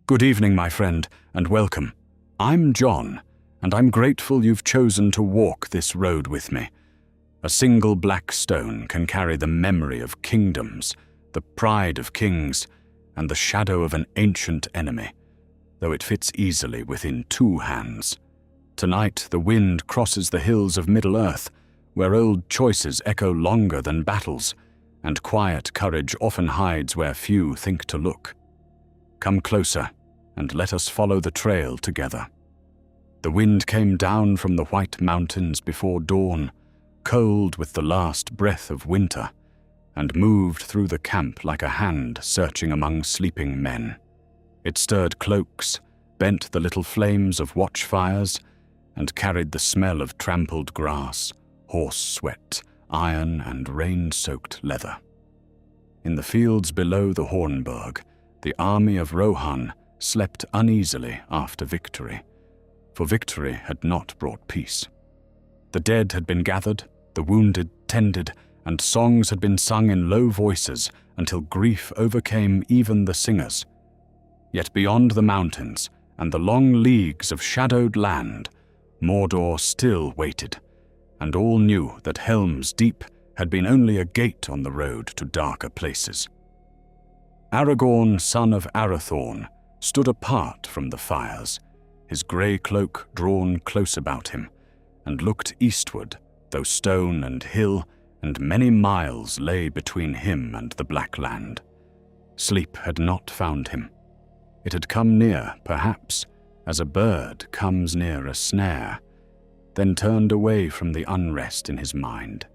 Good evening, my friend, and welcome. I'm John, and I'm grateful you've chosen to walk this road with me. A single black stone can carry the memory of kingdoms, the pride of kings, and the shadow of an ancient enemy, though it fits easily within 2 hands. Tonight, the wind crosses the hills of Middle-earth, where old choices echo longer than battles, and quiet courage often hides where few think to look. Come closer, and let us follow the trail together. The wind came down from the white mountains before dawn, cold with the last breath of winter, and moved through the camp like a hand searching among sleeping men. It stirred cloaks, bent the little flames of watchfires, and carried the smell of trampled grass, horse sweat, iron, and rain-soaked leather. In the fields below the Hornburg, the army of Rohan slept uneasily after victory, for victory had not brought peace. The dead had been gathered, the wounded tended, and songs had been sung in low voices until grief overcame even the singers. Yet beyond the mountains and the long leagues of shadowed land, Mordor still waited, and all knew that Helm's Deep had been only a gate on the road to darker places. Aragorn, son of Arathorn, stood apart from the fires, his grey cloak drawn close about him, and looked eastward, though stone and hill and many miles lay between him and the Black Land. Sleep had not found him. It had come near, perhaps, as a bird comes near a snare, then turned away from the unrest in his mind.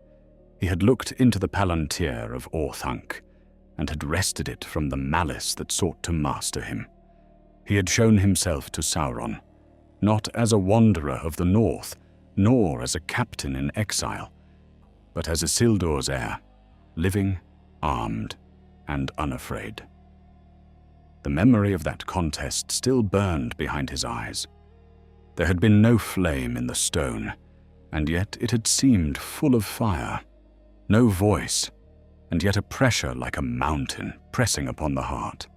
He had looked into the palantir of Orthanc, and had wrested it from the malice that sought to master him. He had shown himself to Sauron, not as a wanderer of the north, nor as a captain in exile, but as Isildur's heir, living, armed, and unafraid. The memory of that contest still burned behind his eyes. There had been no flame in the stone, and yet it had seemed full of fire. No voice, and yet a pressure like a mountain pressing upon the heart.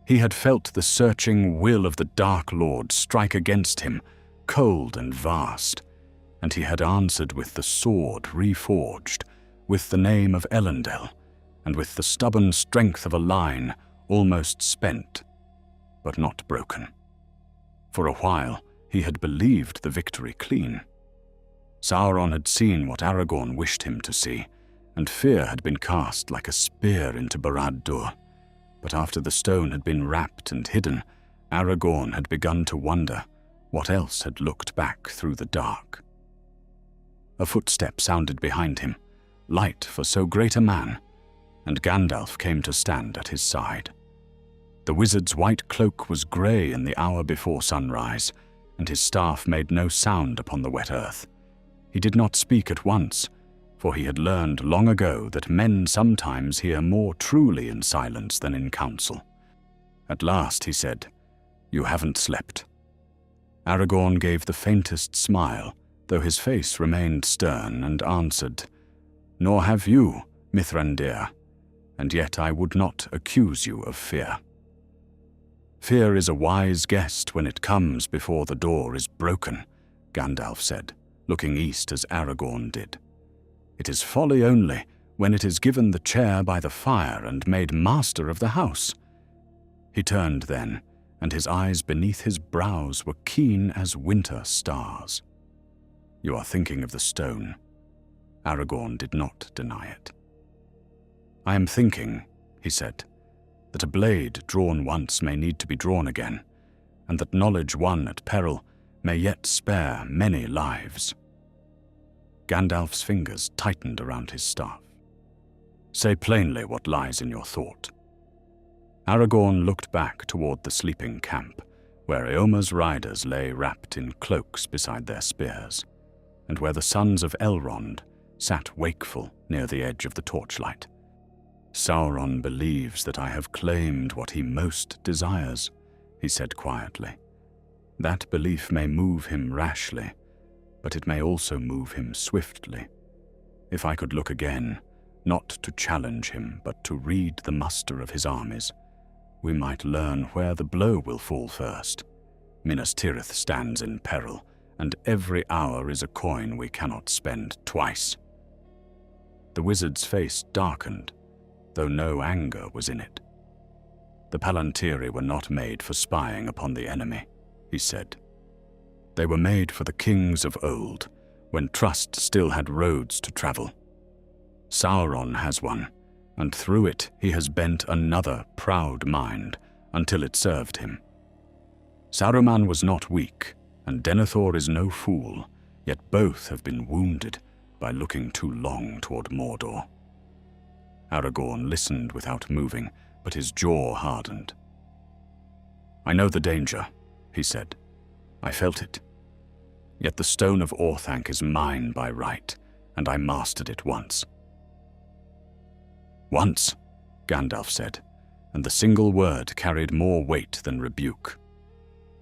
He had felt the searching will of the Dark Lord strike against him, cold and vast, and he had answered with the sword reforged, with the name of Elendil, and with the stubborn strength of a line almost spent, but not broken. For a while, he had believed the victory clean. Sauron had seen what Aragorn wished him to see, and fear had been cast like a spear into Barad-dûr. But after the stone had been wrapped and hidden, Aragorn had begun to wonder what else had looked back through the dark. A footstep sounded behind him, light for so great a man, and Gandalf came to stand at his side. The wizard's white cloak was grey in the hour before sunrise, and his staff made no sound upon the wet earth. He did not speak at once, for he had learned long ago that men sometimes hear more truly in silence than in counsel. At last he said, "You haven't slept." Aragorn gave the faintest smile, though his face remained stern, and answered, "Nor have you, Mithrandir, and yet I would not accuse you of fear." "Fear is a wise guest when it comes before the door is broken," Gandalf said, looking east as Aragorn did. "It is folly only when it is given the chair by the fire and made master of the house." He turned then, and his eyes beneath his brows were keen as winter stars. "You are thinking of the stone." Aragorn did not deny it. "I am thinking," he said, "that a blade drawn once may need to be drawn again, and that knowledge won at peril may yet spare many lives." Gandalf's fingers tightened around his staff. "Say plainly what lies in your thought." Aragorn looked back toward the sleeping camp, where Eomer's riders lay wrapped in cloaks beside their spears, and where the sons of Elrond sat wakeful near the edge of the torchlight. "Sauron believes that I have claimed what he most desires," he said quietly. "That belief may move him rashly, but it may also move him swiftly. If I could look again, not to challenge him, but to read the muster of his armies, we might learn where the blow will fall first. Minas Tirith stands in peril, and every hour is a coin we cannot spend twice." The wizard's face darkened, though no anger was in it. "The Palantiri were not made for spying upon the enemy," he said. "They were made for the kings of old, when trust still had roads to travel. Sauron has one, and through it he has bent another proud mind until it served him. Saruman was not weak, and Denethor is no fool, yet both have been wounded by looking too long toward Mordor." Aragorn listened without moving, but his jaw hardened. "I know the danger," he said. "I felt it. Yet the Stone of Orthanc is mine by right, and I mastered it once." "Once," Gandalf said, and the single word carried more weight than rebuke.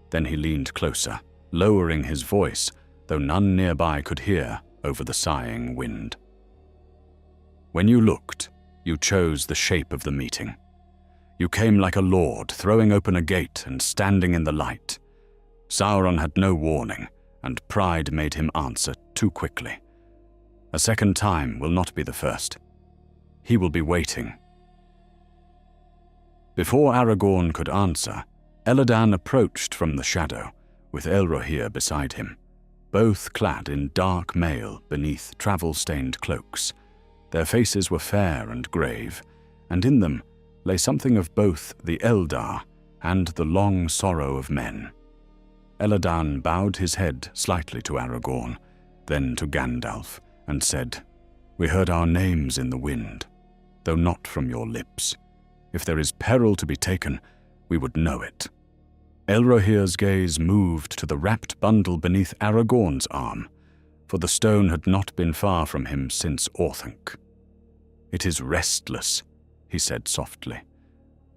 Then he leaned closer, lowering his voice, though none nearby could hear, over the sighing wind. "When you looked, you chose the shape of the meeting. You came like a lord, throwing open a gate and standing in the light. Sauron had no warning, and pride made him answer too quickly. A second time will not be the first. He will be waiting." Before Aragorn could answer, Elladan approached from the shadow, with Elrohir beside him, both clad in dark mail beneath travel-stained cloaks. Their faces were fair and grave, and in them lay something of both the Eldar and the long sorrow of men. Elladan bowed his head slightly to Aragorn, then to Gandalf, and said, "We heard our names in the wind, though not from your lips. If there is peril to be taken, we would know it." Elrohir's gaze moved to the wrapped bundle beneath Aragorn's arm, for the stone had not been far from him since Orthanc. "It is restless," he said softly,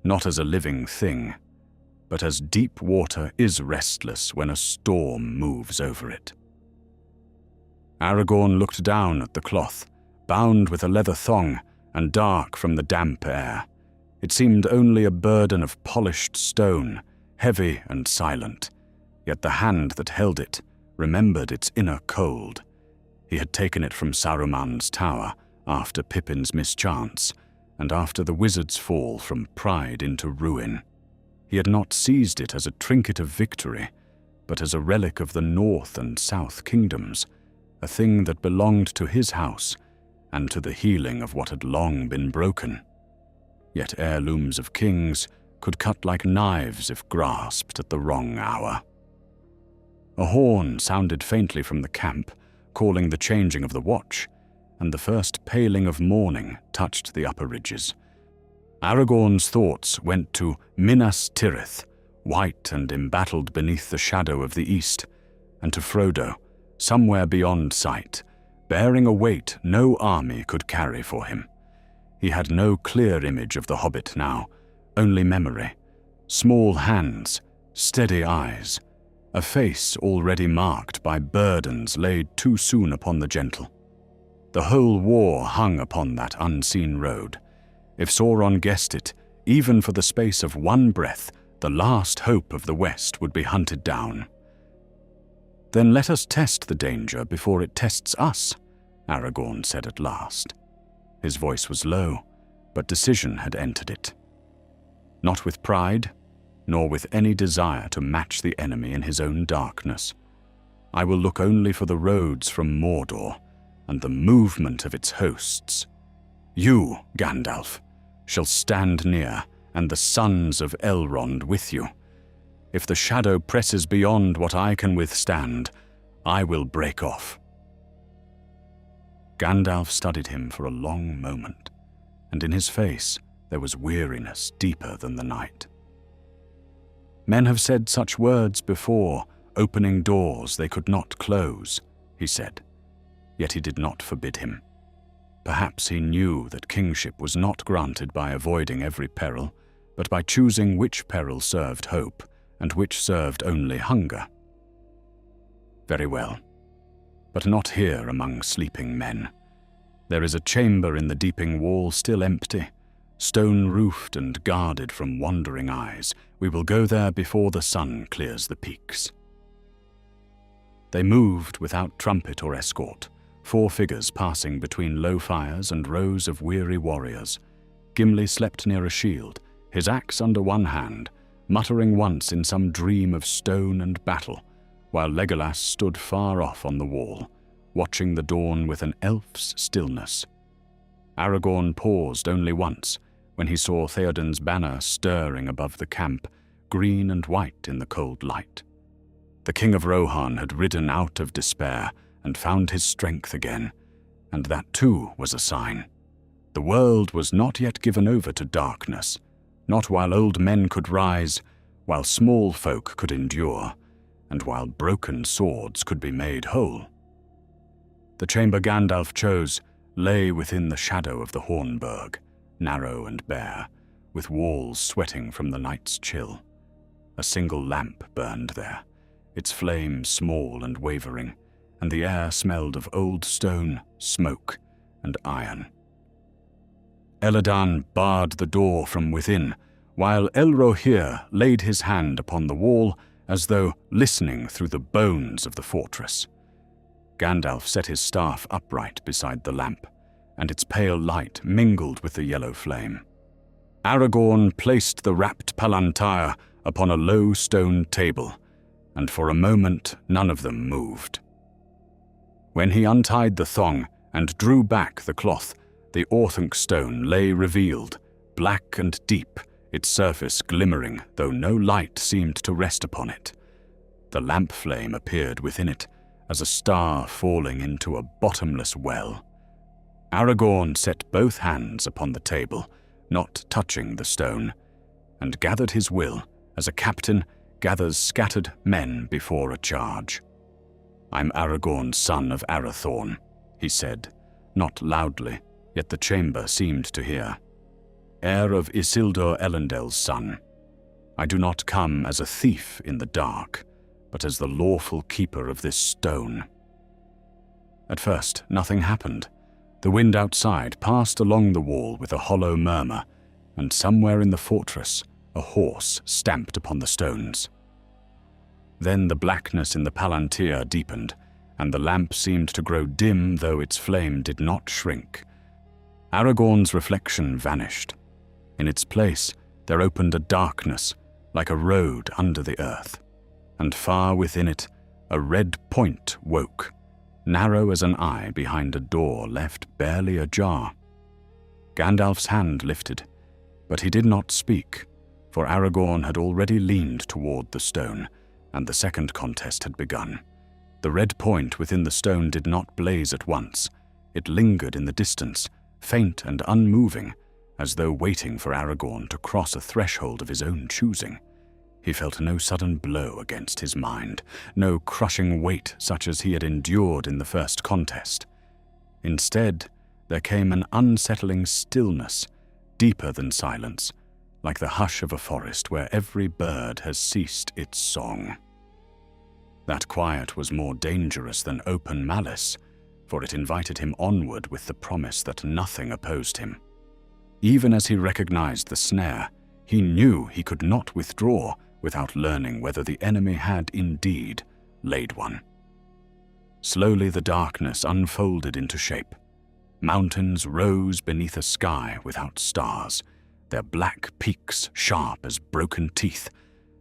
"not as a living thing, but as deep water is restless when a storm moves over it." Aragorn looked down at the cloth, bound with a leather thong and dark from the damp air. It seemed only a burden of polished stone, heavy and silent, yet the hand that held it remembered its inner cold. He had taken it from Saruman's tower after Pippin's mischance, and after the wizard's fall from pride into ruin. He had not seized it as a trinket of victory, but as a relic of the North and South kingdoms, a thing that belonged to his house and to the healing of what had long been broken. Yet heirlooms of kings could cut like knives if grasped at the wrong hour. A horn sounded faintly from the camp, calling the changing of the watch, and the first paling of morning touched the upper ridges. Aragorn's thoughts went to Minas Tirith, white and embattled beneath the shadow of the east, and to Frodo, somewhere beyond sight, bearing a weight no army could carry for him. He had no clear image of the hobbit now, only memory, small hands, steady eyes, a face already marked by burdens laid too soon upon the gentle. The whole war hung upon that unseen road. If Sauron guessed it, even for the space of one breath, the last hope of the West would be hunted down. "Then let us test the danger before it tests us," Aragorn said at last. His voice was low, but decision had entered it. Not with pride, nor with any desire to match the enemy in his own darkness. "I will look only for the roads from Mordor, and the movement of its hosts. You, Gandalf, shall stand near, and the sons of Elrond with you. If the shadow presses beyond what I can withstand, I will break off." Gandalf studied him for a long moment, and in his face there was weariness deeper than the night. "Men have said such words before, opening doors they could not close," he said. Yet he did not forbid him. Perhaps he knew that kingship was not granted by avoiding every peril, but by choosing which peril served hope, and which served only hunger. "Very well, but not here among sleeping men. There is a chamber in the deeping wall still empty, stone-roofed and guarded from wandering eyes. We will go there before the sun clears the peaks." They moved without trumpet or escort, 4 figures passing between low fires and rows of weary warriors. Gimli slept near a shield, his axe under one hand, muttering once in some dream of stone and battle, while Legolas stood far off on the wall, watching the dawn with an elf's stillness. Aragorn paused only once, when he saw Theoden's banner stirring above the camp, green and white in the cold light. The King of Rohan had ridden out of despair and found his strength again, and that too was a sign. The world was not yet given over to darkness, not while old men could rise, while small folk could endure, and while broken swords could be made whole. The chamber Gandalf chose lay within the shadow of the Hornburg, narrow and bare, with walls sweating from the night's chill. A single lamp burned there, its flame small and wavering, and the air smelled of old stone, smoke, and iron. Elladan barred the door from within, while Elrohir laid his hand upon the wall as though listening through the bones of the fortress. Gandalf set his staff upright beside the lamp, and its pale light mingled with the yellow flame. Aragorn placed the wrapped palantir upon a low stone table, and for a moment none of them moved. When he untied the thong and drew back the cloth, the Orthanc stone lay revealed, black and deep, its surface glimmering, though no light seemed to rest upon it. The lamp flame appeared within it, as a star falling into a bottomless well. Aragorn set both hands upon the table, not touching the stone, and gathered his will as a captain gathers scattered men before a charge. "I'm Aragorn, son of Arathorn," he said, not loudly, yet the chamber seemed to hear. "Heir of Isildur Elendil's son. I do not come as a thief in the dark, but as the lawful keeper of this stone." At first, nothing happened. The wind outside passed along the wall with a hollow murmur, and somewhere in the fortress, a horse stamped upon the stones. Then the blackness in the palantir deepened, and the lamp seemed to grow dim, though its flame did not shrink. Aragorn's reflection vanished. In its place, there opened a darkness, like a road under the earth, and far within it, a red point woke, narrow as an eye behind a door left barely ajar. Gandalf's hand lifted, but he did not speak, for Aragorn had already leaned toward the stone, and the second contest had begun. The red point within the stone did not blaze at once. It lingered in the distance, faint and unmoving, as though waiting for Aragorn to cross a threshold of his own choosing. He felt no sudden blow against his mind, no crushing weight such as he had endured in the first contest. Instead, there came an unsettling stillness, deeper than silence, like the hush of a forest where every bird has ceased its song. That quiet was more dangerous than open malice, for it invited him onward with the promise that nothing opposed him. Even as he recognized the snare, he knew he could not withdraw without learning whether the enemy had indeed laid one. Slowly the darkness unfolded into shape. Mountains rose beneath a sky without stars, their black peaks sharp as broken teeth,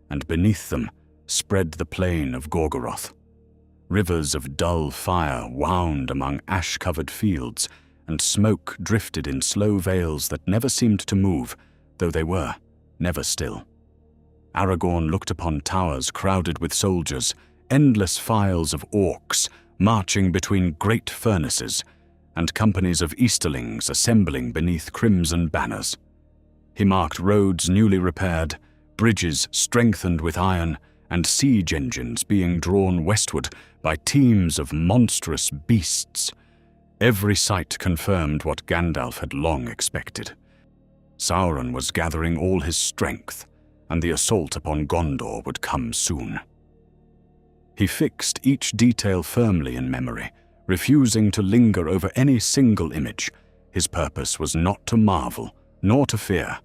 and beneath them spread the plain of Gorgoroth. Rivers of dull fire wound among ash-covered fields, and smoke drifted in slow veils that never seemed to move, though they were never still. Aragorn looked upon towers crowded with soldiers, endless files of orcs marching between great furnaces, and companies of Easterlings assembling beneath crimson banners. He marked roads newly repaired, bridges strengthened with iron, and siege engines being drawn westward by teams of monstrous beasts. Every sight confirmed what Gandalf had long expected. Sauron was gathering all his strength, and the assault upon Gondor would come soon. He fixed each detail firmly in memory, refusing to linger over any single image. His purpose was not to marvel, nor to fear,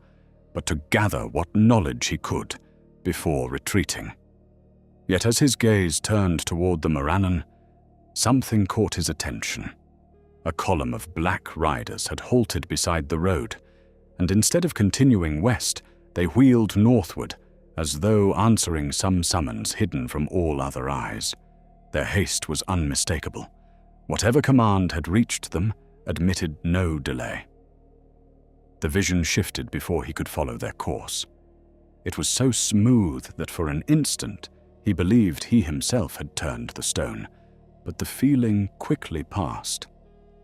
but to gather what knowledge he could before retreating. Yet as his gaze turned toward the Morannon, something caught his attention. A column of black riders had halted beside the road, and instead of continuing west, they wheeled northward, as though answering some summons hidden from all other eyes. Their haste was unmistakable. Whatever command had reached them admitted no delay. The vision shifted before he could follow their course. It was so smooth that for an instant he believed he himself had turned the stone, but the feeling quickly passed.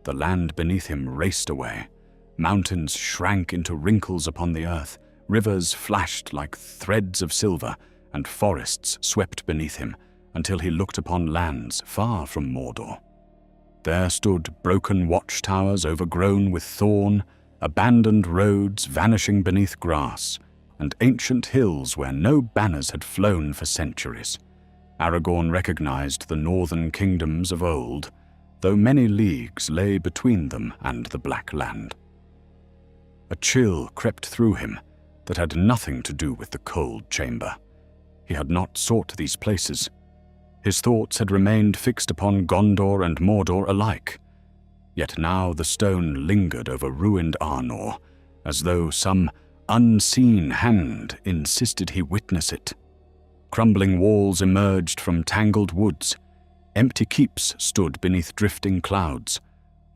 The land beneath him raced away. Mountains shrank into wrinkles upon the earth, rivers flashed like threads of silver, and forests swept beneath him until he looked upon lands far from Mordor. There stood broken watchtowers overgrown with thorn, abandoned roads vanishing beneath grass, and ancient hills where no banners had flown for centuries. Aragorn recognized the northern kingdoms of old, though many leagues lay between them and the Black Land. A chill crept through him that had nothing to do with the cold chamber. He had not sought these places. His thoughts had remained fixed upon Gondor and Mordor alike. Yet now the stone lingered over ruined Arnor, as though some unseen hand insisted he witness it. Crumbling walls emerged from tangled woods. Empty keeps stood beneath drifting clouds.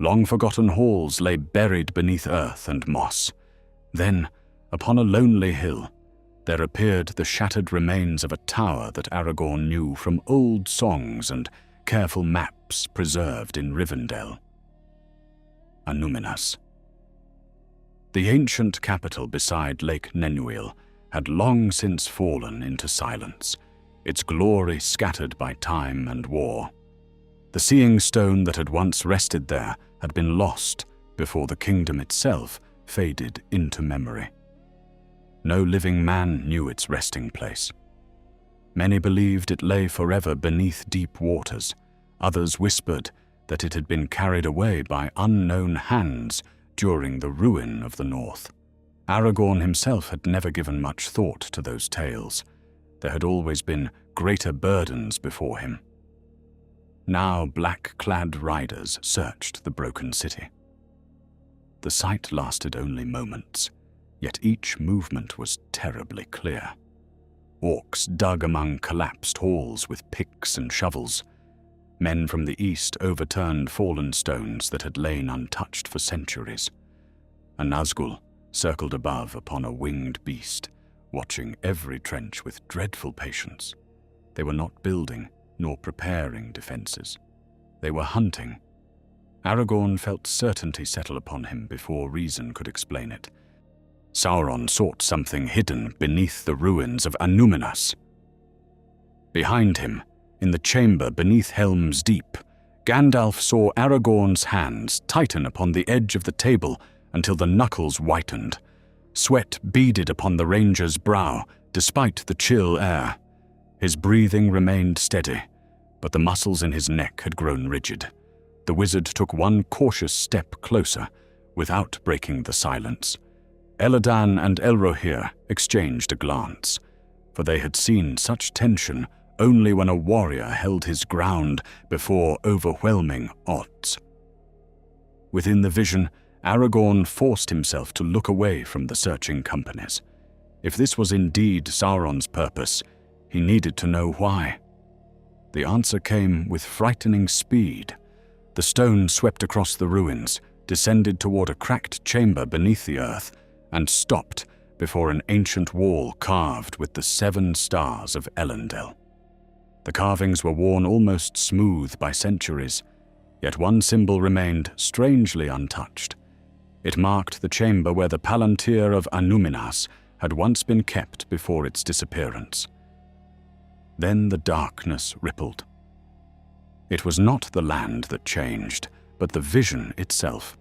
Long-forgotten halls lay buried beneath earth and moss. Then, upon a lonely hill, there appeared the shattered remains of a tower that Aragorn knew from old songs and careful maps preserved in Rivendell. Annúminas. The ancient capital beside Lake Nenúil had long since fallen into silence, its glory scattered by time and war. The seeing stone that had once rested there had been lost before the kingdom itself faded into memory. No living man knew its resting place. Many believed it lay forever beneath deep waters. Others whispered that it had been carried away by unknown hands during the ruin of the North. Aragorn himself had never given much thought to those tales. There had always been greater burdens before him. Now black-clad riders searched the broken city. The sight lasted only moments, yet each movement was terribly clear. Orcs dug among collapsed halls with picks and shovels. Men from the east overturned fallen stones that had lain untouched for centuries. A Nazgul circled above upon a winged beast, watching every trench with dreadful patience. They were not building nor preparing defenses. They were hunting. Aragorn felt certainty settle upon him before reason could explain it. Sauron sought something hidden beneath the ruins of Annúminas. Behind him, in the chamber beneath Helm's Deep, Gandalf saw Aragorn's hands tighten upon the edge of the table until the knuckles whitened. Sweat beaded upon the ranger's brow, despite the chill air. His breathing remained steady, but the muscles in his neck had grown rigid. The wizard took one cautious step closer, without breaking the silence. Elladan and Elrohir exchanged a glance, for they had seen such tension only when a warrior held his ground before overwhelming odds. Within the vision, Aragorn forced himself to look away from the searching companies. If this was indeed Sauron's purpose, he needed to know why. The answer came with frightening speed. The stone swept across the ruins, descended toward a cracked chamber beneath the earth, and stopped before an ancient wall carved with the 7 stars of Elendil. The carvings were worn almost smooth by centuries, yet one symbol remained strangely untouched. It marked the chamber where the Palantir of Annúminas had once been kept before its disappearance. Then the darkness rippled. It was not the land that changed, but the vision itself.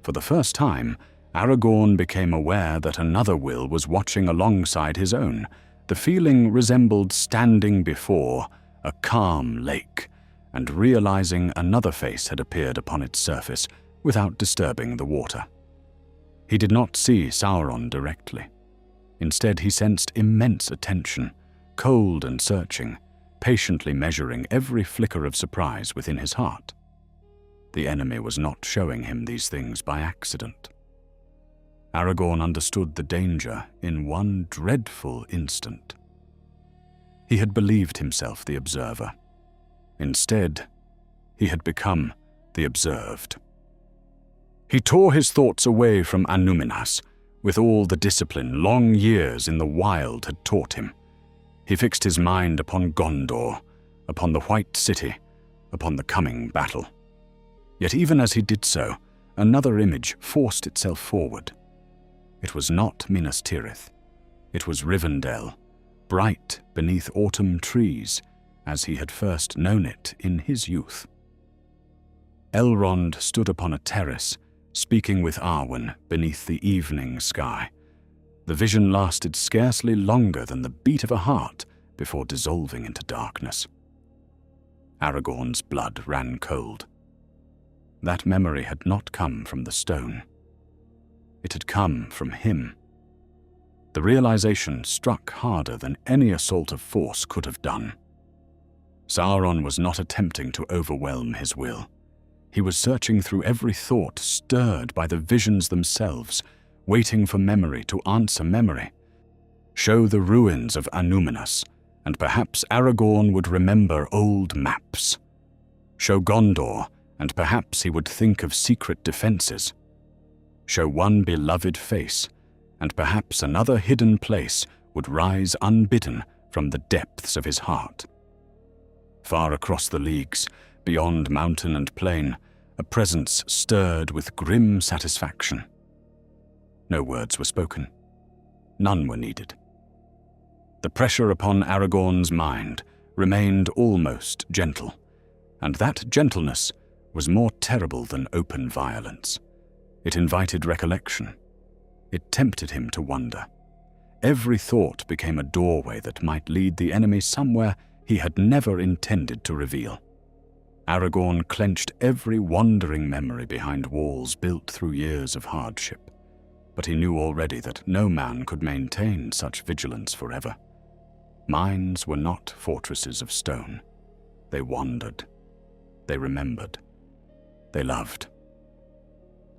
For the first time, Aragorn became aware that another will was watching alongside his own. The feeling resembled standing before a calm lake and realizing another face had appeared upon its surface without disturbing the water. He did not see Sauron directly. Instead, he sensed immense attention, cold and searching, patiently measuring every flicker of surprise within his heart. The enemy was not showing him these things by accident. Aragorn understood the danger in one dreadful instant. He had believed himself the observer. Instead, he had become the observed. He tore his thoughts away from Annúminas, with all the discipline long years in the wild had taught him. He fixed his mind upon Gondor, upon the White City, upon the coming battle. Yet even as he did so, another image forced itself forward. It was not Minas Tirith. It was Rivendell, bright beneath autumn trees, as he had first known it in his youth. Elrond stood upon a terrace, speaking with Arwen beneath the evening sky. The vision lasted scarcely longer than the beat of a heart before dissolving into darkness. Aragorn's blood ran cold. That memory had not come from the stone. It had come from him. The realization struck harder than any assault of force could have done. Sauron was not attempting to overwhelm his will. He was searching through every thought, stirred by the visions themselves, waiting for memory to answer memory. Show the ruins of Annúminas, and perhaps Aragorn would remember old maps. Show Gondor, and perhaps he would think of secret defenses. Show one beloved face, and perhaps another hidden place would rise unbidden from the depths of his heart. Far across the leagues, beyond mountain and plain, a presence stirred with grim satisfaction. No words were spoken. None were needed. The pressure upon Aragorn's mind remained almost gentle, and that gentleness was more terrible than open violence. It invited recollection. It tempted him to wonder. Every thought became a doorway that might lead the enemy somewhere he had never intended to reveal. Aragorn clenched every wandering memory behind walls built through years of hardship, but he knew already that no man could maintain such vigilance forever. Minds were not fortresses of stone. They wandered. They remembered. They loved.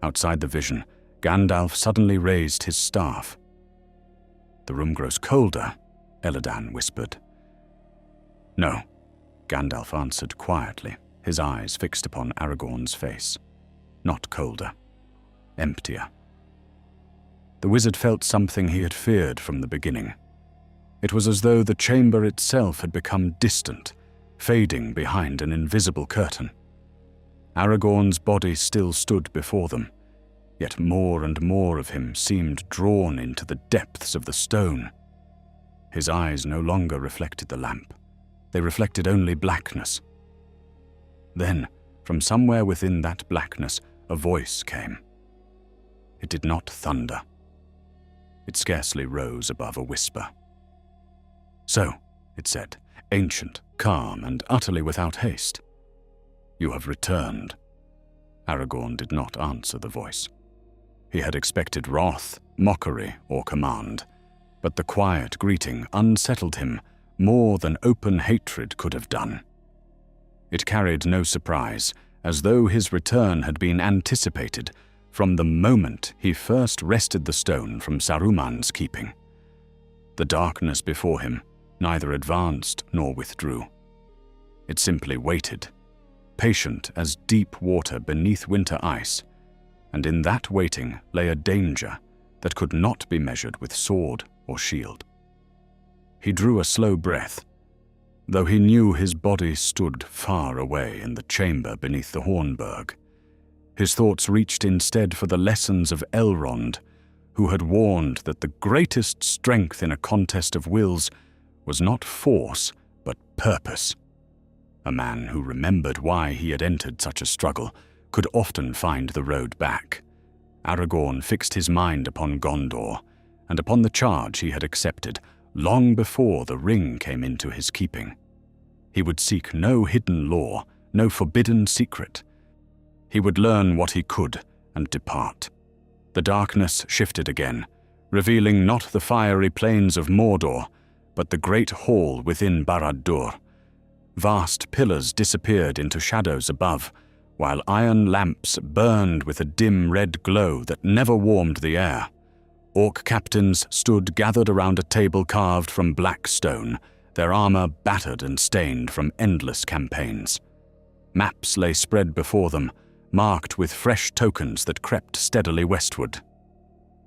Outside the vision, Gandalf suddenly raised his staff. "The room grows colder," Elladan whispered. "No," Gandalf answered quietly, his eyes fixed upon Aragorn's face. "Not colder. Emptier." The wizard felt something he had feared from the beginning. It was as though the chamber itself had become distant, fading behind an invisible curtain. Aragorn's body still stood before them, yet more and more of him seemed drawn into the depths of the stone. His eyes no longer reflected the lamp. They reflected only blackness. Then, from somewhere within that blackness, a voice came. It did not thunder. It scarcely rose above a whisper. "So," it said, ancient, calm, and utterly without haste. "You have returned." Aragorn did not answer the voice. He had expected wrath, mockery, or command, but the quiet greeting unsettled him more than open hatred could have done. It carried no surprise, as though his return had been anticipated from the moment he first wrested the stone from Saruman's keeping. The darkness before him neither advanced nor withdrew. It simply waited, patient as deep water beneath winter ice, and in that waiting lay a danger that could not be measured with sword or shield. He drew a slow breath, though he knew his body stood far away in the chamber beneath the Hornburg. His thoughts reached instead for the lessons of Elrond, who had warned that the greatest strength in a contest of wills was not force, but purpose. A man who remembered why he had entered such a struggle could often find the road back. Aragorn fixed his mind upon Gondor, and upon the charge he had accepted long before the ring came into his keeping. He would seek no hidden law, no forbidden secret. He would learn what he could and depart. The darkness shifted again, revealing not the fiery plains of Mordor, but the great hall within Barad-dûr. Vast pillars disappeared into shadows above, while iron lamps burned with a dim red glow that never warmed the air. Orc captains stood gathered around a table carved from black stone, their armor battered and stained from endless campaigns. Maps lay spread before them, marked with fresh tokens that crept steadily westward.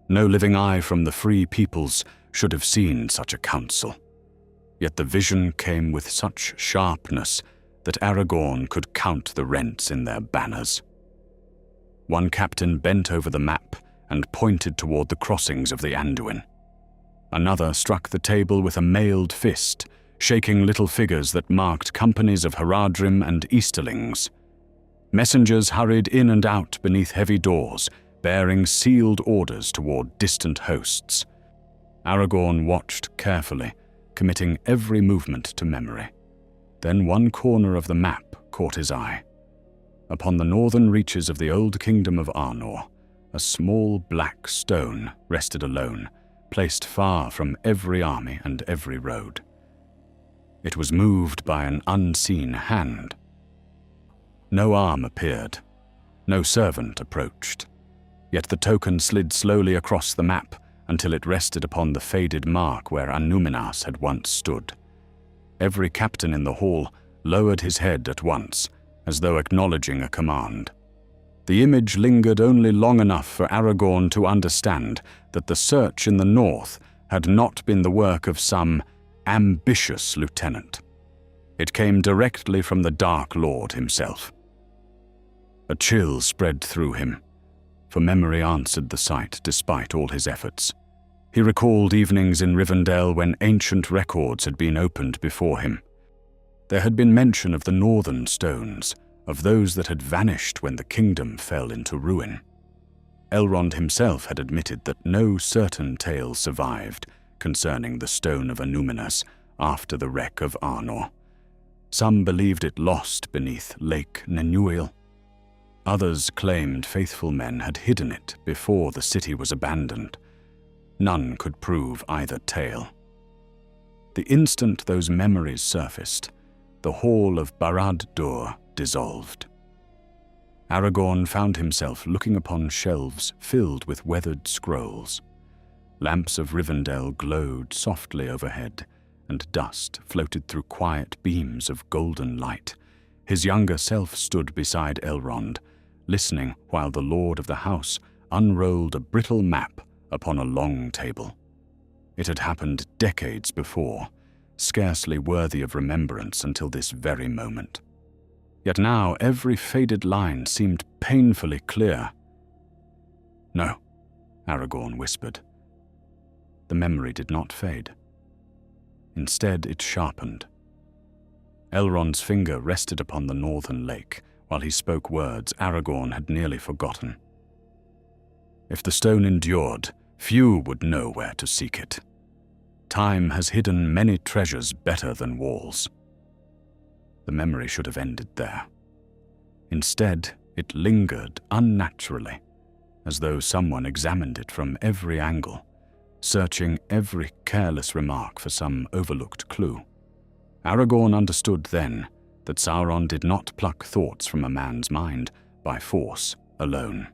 No living eye from the free peoples should have seen such a council. Yet the vision came with such sharpness that Aragorn could count the rents in their banners. One captain bent over the map and pointed toward the crossings of the Anduin. Another struck the table with a mailed fist, shaking little figures that marked companies of Haradrim and Easterlings. Messengers hurried in and out beneath heavy doors, bearing sealed orders toward distant hosts. Aragorn watched carefully, committing every movement to memory. Then one corner of the map caught his eye. Upon the northern reaches of the old kingdom of Arnor, a small black stone rested alone, placed far from every army and every road. It was moved by an unseen hand. No arm appeared. No servant approached. Yet the token slid slowly across the map until it rested upon the faded mark where Annúminas had once stood. Every captain in the hall lowered his head at once, as though acknowledging a command. The image lingered only long enough for Aragorn to understand that the search in the north had not been the work of some ambitious lieutenant. It came directly from the Dark Lord himself. A chill spread through him, for memory answered the sight despite all his efforts. He recalled evenings in Rivendell when ancient records had been opened before him. There had been mention of the northern stones, of those that had vanished when the kingdom fell into ruin. Elrond himself had admitted that no certain tale survived concerning the Stone of Annúminas after the wreck of Arnor. Some believed it lost beneath Lake Nenúil. Others claimed faithful men had hidden it before the city was abandoned. None could prove either tale. The instant those memories surfaced, the hall of Barad-dûr dissolved. Aragorn found himself looking upon shelves filled with weathered scrolls. Lamps of Rivendell glowed softly overhead, and dust floated through quiet beams of golden light. His younger self stood beside Elrond, listening while the lord of the house unrolled a brittle map upon a long table. It had happened decades before, scarcely worthy of remembrance until this very moment. Yet now every faded line seemed painfully clear. "No," Aragorn whispered. The memory did not fade. Instead, it sharpened. Elrond's finger rested upon the northern lake, while he spoke words Aragorn had nearly forgotten. If the stone endured, few would know where to seek it. Time has hidden many treasures better than walls. The memory should have ended there. Instead, it lingered unnaturally, as though someone examined it from every angle, searching every careless remark for some overlooked clue. Aragorn understood then that Sauron did not pluck thoughts from a man's mind by force alone.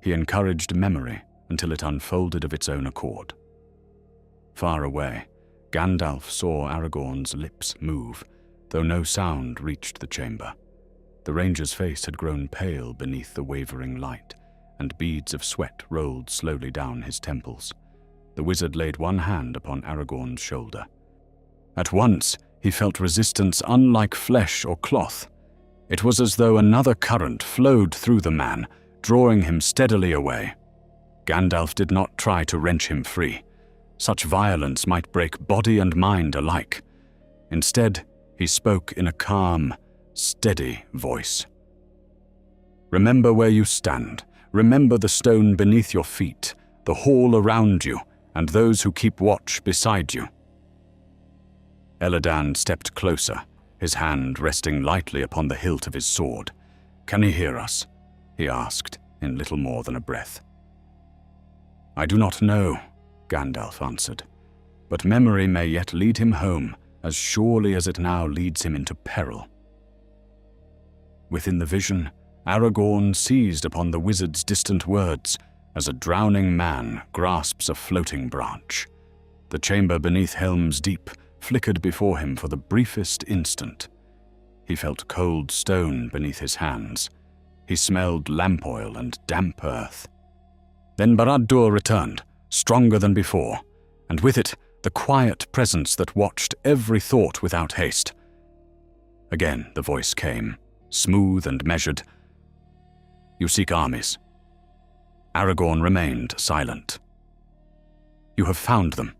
He encouraged memory until it unfolded of its own accord. Far away, Gandalf saw Aragorn's lips move, though no sound reached the chamber. The ranger's face had grown pale beneath the wavering light, and beads of sweat rolled slowly down his temples. The wizard laid one hand upon Aragorn's shoulder. At once, he felt resistance unlike flesh or cloth. It was as though another current flowed through the man, drawing him steadily away. Gandalf did not try to wrench him free. Such violence might break body and mind alike. Instead, he spoke in a calm, steady voice. "Remember where you stand. Remember the stone beneath your feet, the hall around you, and those who keep watch beside you." Elladan stepped closer, his hand resting lightly upon the hilt of his sword. "Can he hear us?" he asked, in little more than a breath. "I do not know," Gandalf answered, "but memory may yet lead him home as surely as it now leads him into peril." Within the vision, Aragorn seized upon the wizard's distant words as a drowning man grasps a floating branch. The chamber beneath Helm's Deep flickered before him for the briefest instant. He felt cold stone beneath his hands. He smelled lamp oil and damp earth. Then Barad-dûr returned, stronger than before, and with it the quiet presence that watched every thought without haste. Again the voice came, smooth and measured. "You seek armies." Aragorn remained silent. "You have found them."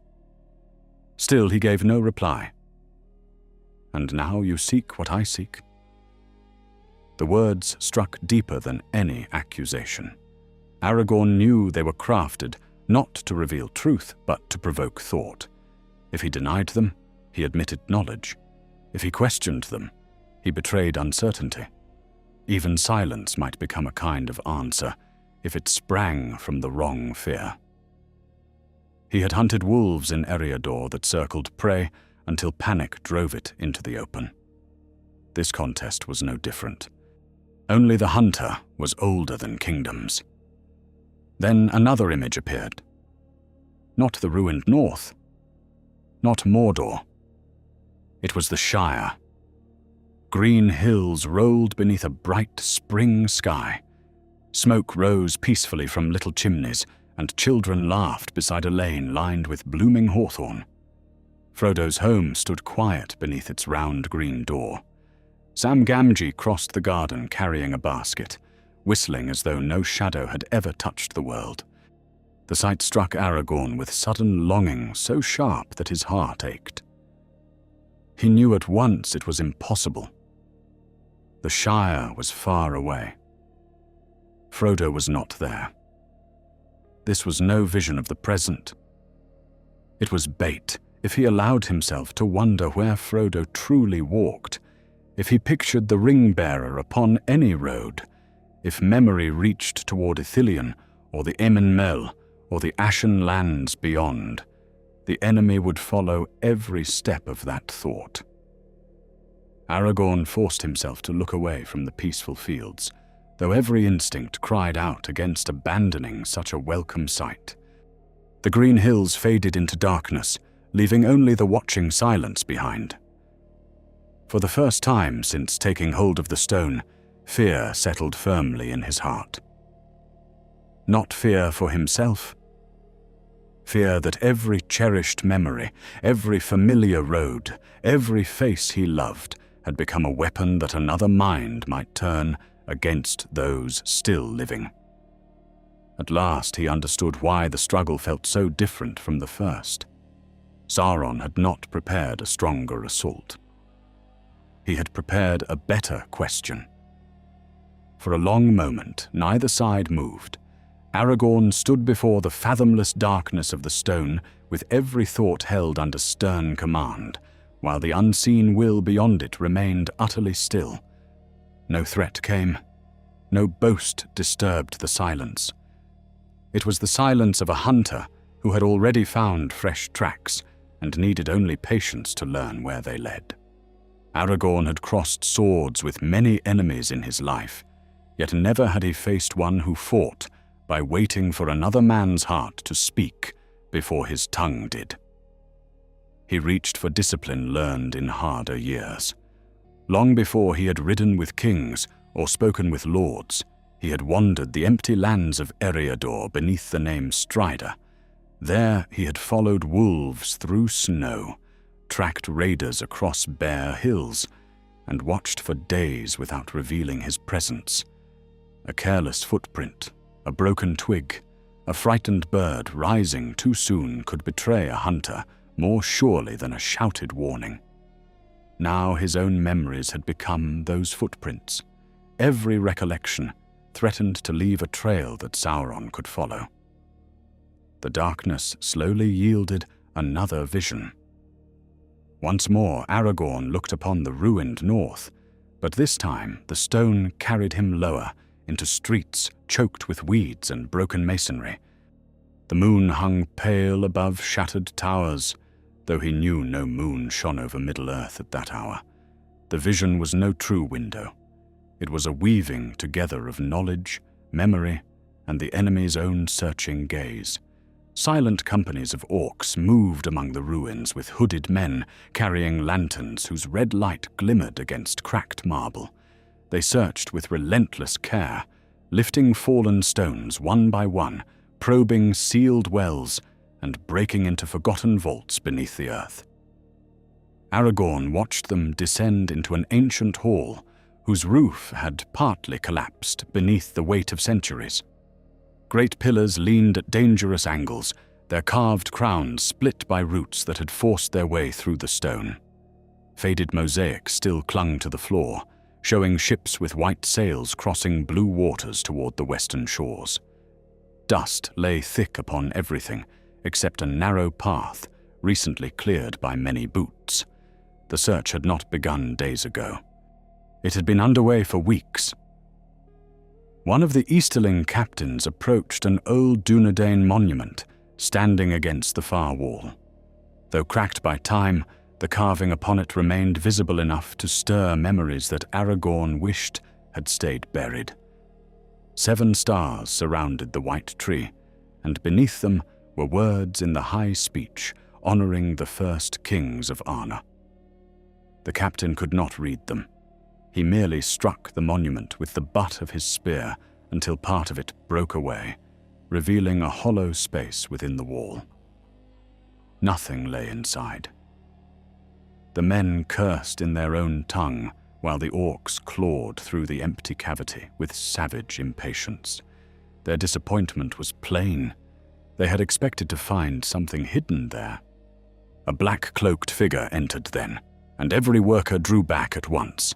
Still he gave no reply. "And now you seek what I seek?" The words struck deeper than any accusation. Aragorn knew they were crafted not to reveal truth, but to provoke thought. If he denied them, he admitted knowledge. If he questioned them, he betrayed uncertainty. Even silence might become a kind of answer if it sprang from the wrong fear. He had hunted wolves in Eriador that circled prey until panic drove it into the open. This contest was no different. Only the hunter was older than kingdoms. Then another image appeared. Not the ruined north. Not Mordor. It was the Shire. Green hills rolled beneath a bright spring sky. Smoke rose peacefully from little chimneys, and children laughed beside a lane lined with blooming hawthorn. Frodo's home stood quiet beneath its round green door. Sam Gamgee crossed the garden carrying a basket, whistling as though no shadow had ever touched the world. The sight struck Aragorn with sudden longing so sharp that his heart ached. He knew at once it was impossible. The Shire was far away. Frodo was not there. This was no vision of the present. It was bait if he allowed himself to wonder where Frodo truly walked, if he pictured the ring-bearer upon any road, if memory reached toward Ithilien or the Emin Mel or the Ashen Lands beyond. The enemy would follow every step of that thought. Aragorn forced himself to look away from the peaceful fields, though every instinct cried out against abandoning such a welcome sight. The green hills faded into darkness, leaving only the watching silence behind. For the first time since taking hold of the stone, fear settled firmly in his heart. Not fear for himself. Fear that every cherished memory, every familiar road, every face he loved had become a weapon that another mind might turn against those still living. At last he understood why the struggle felt so different from the first. Sauron had not prepared a stronger assault. He had prepared a better question. For a long moment, neither side moved. Aragorn stood before the fathomless darkness of the stone with every thought held under stern command, while the unseen will beyond it remained utterly still. No threat came. No boast disturbed the silence. It was the silence of a hunter who had already found fresh tracks and needed only patience to learn where they led. Aragorn had crossed swords with many enemies in his life, yet never had he faced one who fought by waiting for another man's heart to speak before his tongue did. He reached for discipline learned in harder years. Long before he had ridden with kings or spoken with lords, he had wandered the empty lands of Eriador beneath the name Strider. There he had followed wolves through snow, tracked raiders across bare hills, and watched for days without revealing his presence. A careless footprint, a broken twig, a frightened bird rising too soon could betray a hunter more surely than a shouted warning. Now his own memories had become those footprints. Every recollection threatened to leave a trail that Sauron could follow. The darkness slowly yielded another vision. Once more Aragorn looked upon the ruined north, but this time the stone carried him lower into streets choked with weeds and broken masonry. The moon hung pale above shattered towers, though he knew no moon shone over Middle-earth at that hour. The vision was no true window. It was a weaving together of knowledge, memory, and the enemy's own searching gaze. Silent companies of orcs moved among the ruins with hooded men carrying lanterns whose red light glimmered against cracked marble. They searched with relentless care, lifting fallen stones one by one, probing sealed wells, and breaking into forgotten vaults beneath the earth. Aragorn watched them descend into an ancient hall whose roof had partly collapsed beneath the weight of centuries. Great pillars leaned at dangerous angles, their carved crowns split by roots that had forced their way through the stone. Faded mosaic still clung to the floor, showing ships with white sails crossing blue waters toward the western shores. Dust lay thick upon everything, except a narrow path recently cleared by many boots. The search had not begun days ago. It had been underway for weeks. One of the Easterling captains approached an old Dunedain monument standing against the far wall. Though cracked by time, the carving upon it remained visible enough to stir memories that Aragorn wished had stayed buried. 7 stars surrounded the white tree, and beneath them were words in the high speech honoring the first kings of Arna. The captain could not read them. He merely struck the monument with the butt of his spear until part of it broke away, revealing a hollow space within the wall. Nothing lay inside. The men cursed in their own tongue, while the orcs clawed through the empty cavity with savage impatience. Their disappointment was plain. They had expected to find something hidden there. A black-cloaked figure entered then, and every worker drew back at once.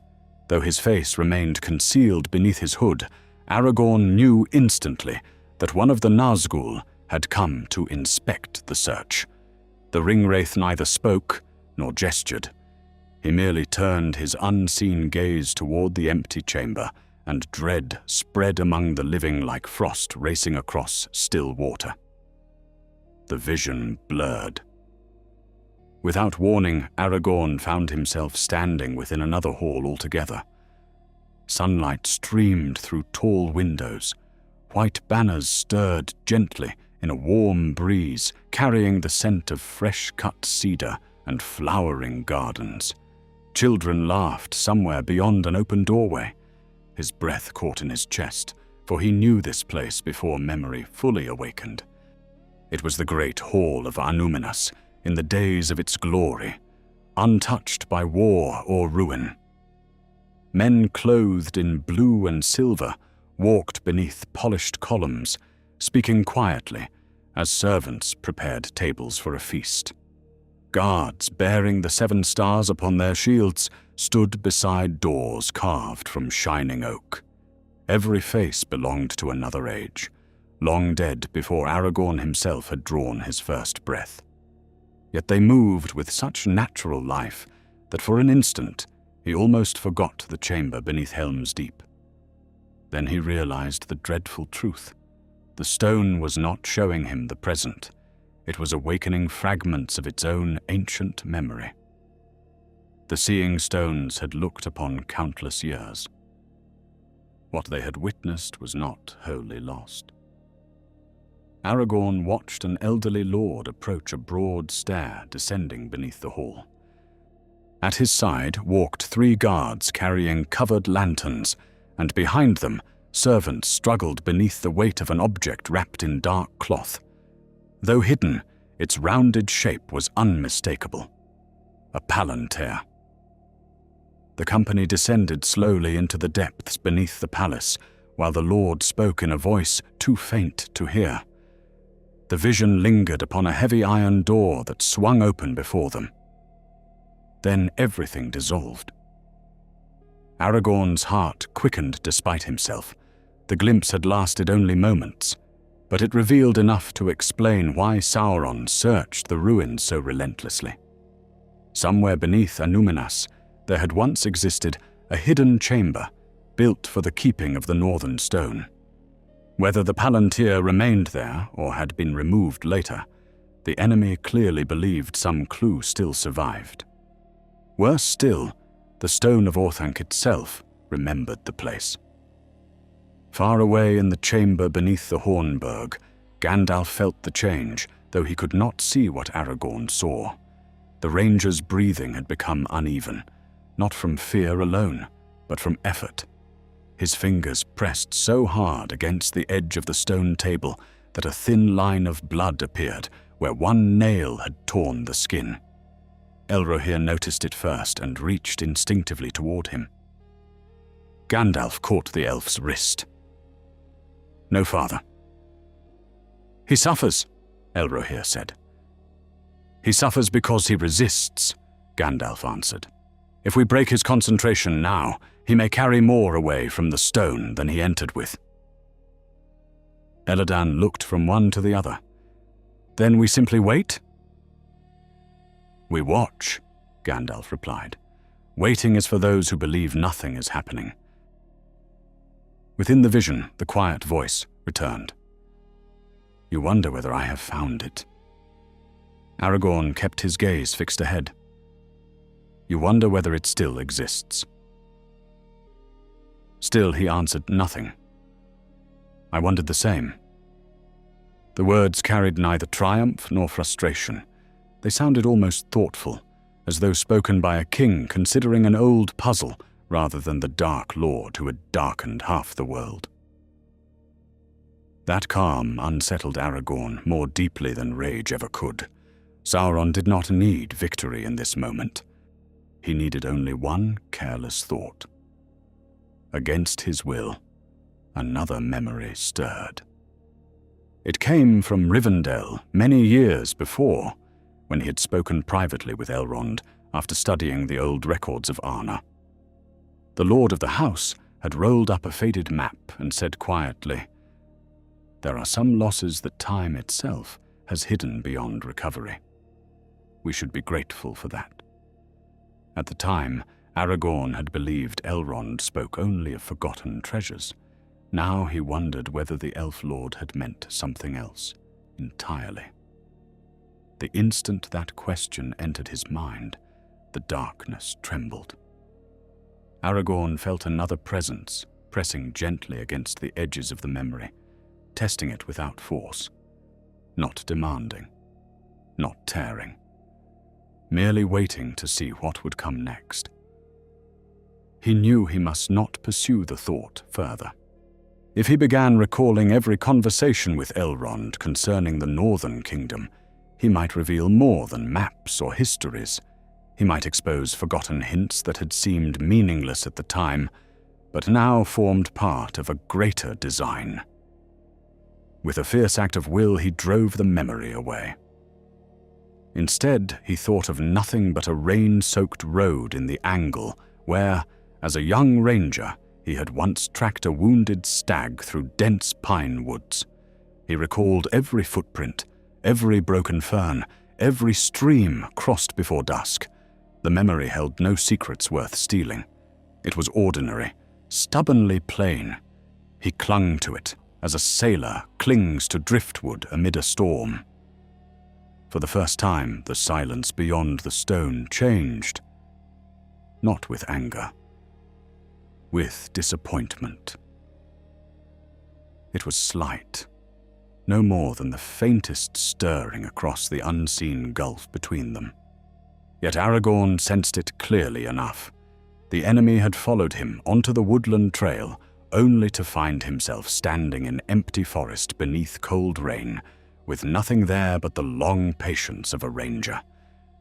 Though his face remained concealed beneath his hood, Aragorn knew instantly that one of the Nazgul had come to inspect the search. The ringwraith neither spoke nor gestured. He merely turned his unseen gaze toward the empty chamber, and dread spread among the living like frost racing across still water. The vision blurred. Without warning, Aragorn found himself standing within another hall altogether. Sunlight streamed through tall windows. White banners stirred gently in a warm breeze, carrying the scent of fresh-cut cedar and flowering gardens. Children laughed somewhere beyond an open doorway. His breath caught in his chest, for he knew this place before memory fully awakened. It was the great hall of Annúminas, in the days of its glory, untouched by war or ruin. Men clothed in blue and silver walked beneath polished columns, speaking quietly as servants prepared tables for a feast. Guards bearing the 7 stars upon their shields stood beside doors carved from shining oak. Every face belonged to another age, long dead before Aragorn himself had drawn his first breath. Yet they moved with such natural life that for an instant he almost forgot the chamber beneath Helm's Deep. Then he realized the dreadful truth. The stone was not showing him the present. It was awakening fragments of its own ancient memory. The seeing stones had looked upon countless years. What they had witnessed was not wholly lost. Aragorn watched an elderly lord approach a broad stair descending beneath the hall. At his side walked 3 guards carrying covered lanterns, and behind them servants struggled beneath the weight of an object wrapped in dark cloth. Though hidden, its rounded shape was unmistakable. A palantir. The company descended slowly into the depths beneath the palace, while the lord spoke in a voice too faint to hear. The vision lingered upon a heavy iron door that swung open before them. Then everything dissolved. Aragorn's heart quickened despite himself. The glimpse had lasted only moments, but it revealed enough to explain why Sauron searched the ruins so relentlessly. Somewhere beneath Annúminas, there had once existed a hidden chamber built for the keeping of the Northern Stone. Whether the Palantir remained there or had been removed later, the enemy clearly believed some clue still survived. Worse still, the stone of Orthanc itself remembered the place. Far away in the chamber beneath the Hornburg, Gandalf felt the change, though he could not see what Aragorn saw. The ranger's breathing had become uneven, not from fear alone, but from effort. His fingers pressed so hard against the edge of the stone table that a thin line of blood appeared where one nail had torn the skin. Elrohir noticed it first and reached instinctively toward him. Gandalf caught the elf's wrist. "No farther." "He suffers," Elrohir said. "He suffers because he resists," Gandalf answered. "If we break his concentration now, he may carry more away from the stone than he entered with." Elladan looked from one to the other. "Then we simply wait?" "We watch," Gandalf replied. "Waiting is for those who believe nothing is happening." Within the vision, the quiet voice returned. "You wonder whether I have found it." Aragorn kept his gaze fixed ahead. "You wonder whether it still exists." Still he answered nothing. I wondered the same. The words carried neither triumph nor frustration. They sounded almost thoughtful, as though spoken by a king considering an old puzzle rather than the Dark Lord who had darkened half the world. That calm unsettled Aragorn more deeply than rage ever could. Sauron did not need victory in this moment. He needed only one careless thought. Against his will, another memory stirred. It came from Rivendell many years before, when he had spoken privately with Elrond after studying the old records of Arna. The Lord of the House had rolled up a faded map and said quietly, "There are some losses that time itself has hidden beyond recovery. We should be grateful for that." At the time, Aragorn had believed Elrond spoke only of forgotten treasures. Now he wondered whether the Elf Lord had meant something else entirely. The instant that question entered his mind, the darkness trembled. Aragorn felt another presence pressing gently against the edges of the memory, testing it without force, not demanding, not tearing, merely waiting to see what would come next. He knew he must not pursue the thought further. If he began recalling every conversation with Elrond concerning the Northern Kingdom, he might reveal more than maps or histories. He might expose forgotten hints that had seemed meaningless at the time, but now formed part of a greater design. With a fierce act of will, he drove the memory away. Instead, he thought of nothing but a rain-soaked road in the Angle where, as a young ranger, he had once tracked a wounded stag through dense pine woods. He recalled every footprint, every broken fern, every stream crossed before dusk. The memory held no secrets worth stealing. It was ordinary, stubbornly plain. He clung to it, as a sailor clings to driftwood amid a storm. For the first time, the silence beyond the stone changed. Not with anger, with disappointment. It was slight, no more than the faintest stirring across the unseen gulf between them. Yet Aragorn sensed it clearly enough. The enemy had followed him onto the woodland trail, only to find himself standing in empty forest beneath cold rain, with nothing there but the long patience of a ranger.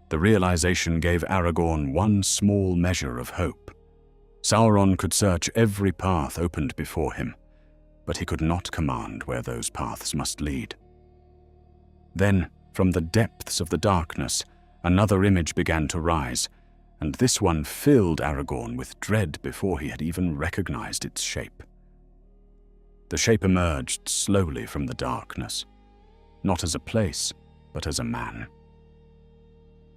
The realization gave Aragorn one small measure of hope. Sauron could search every path opened before him, but he could not command where those paths must lead. Then, from the depths of the darkness, another image began to rise, and this one filled Aragorn with dread before he had even recognized its shape. The shape emerged slowly from the darkness, not as a place, but as a man.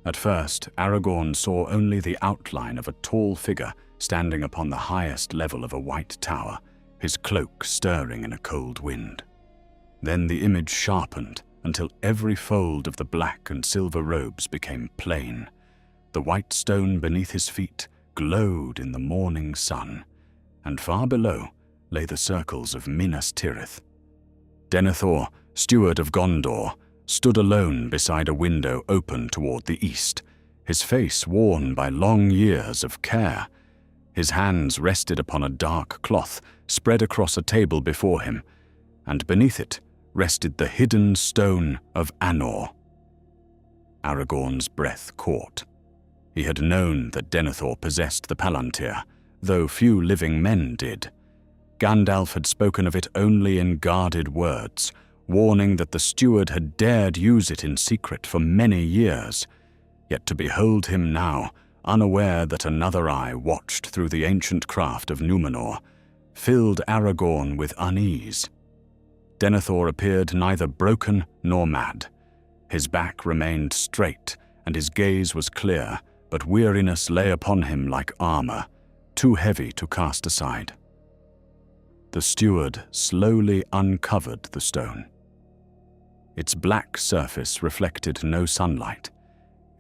At first, Aragorn saw only the outline of a tall figure standing upon the highest level of a white tower, his cloak stirring in a cold wind. Then the image sharpened until every fold of the black and silver robes became plain. The white stone beneath his feet glowed in the morning sun, and far below lay the circles of Minas Tirith. Denethor, steward of Gondor, stood alone beside a window open toward the east, his face worn by long years of care. His hands rested upon a dark cloth spread across a table before him, and beneath it rested the hidden stone of Anor. Aragorn's breath caught. He had known that Denethor possessed the Palantir, though few living men did. Gandalf had spoken of it only in guarded words, warning that the steward had dared use it in secret for many years. Yet to behold him now, unaware that another eye watched through the ancient craft of Númenor, filled Aragorn with unease. Denethor appeared neither broken nor mad. His back remained straight, and his gaze was clear, but weariness lay upon him like armor, too heavy to cast aside. The steward slowly uncovered the stone. Its black surface reflected no sunlight.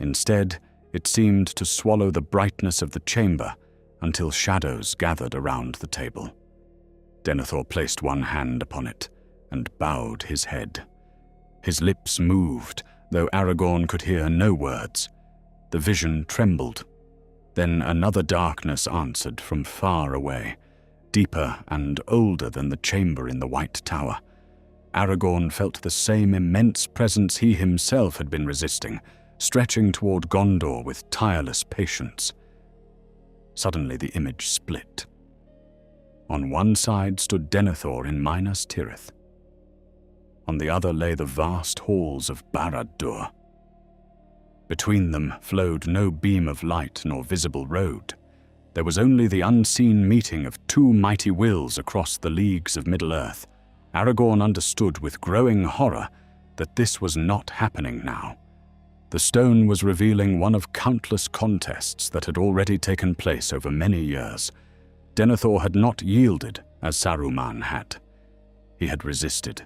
Instead, it seemed to swallow the brightness of the chamber until shadows gathered around the table. Denethor placed one hand upon it and bowed his head. His lips moved, though Aragorn could hear no words. The vision trembled. Then another darkness answered from far away, deeper and older than the chamber in the White Tower. Aragorn felt the same immense presence he himself had been resisting, stretching toward Gondor with tireless patience. Suddenly the image split. On one side stood Denethor in Minas Tirith. On the other lay the vast halls of Barad-dûr. Between them flowed no beam of light nor visible road. There was only the unseen meeting of two mighty wills across the leagues of Middle-earth. Aragorn understood with growing horror that this was not happening now. The stone was revealing one of countless contests that had already taken place over many years. Denethor had not yielded as Saruman had. He had resisted.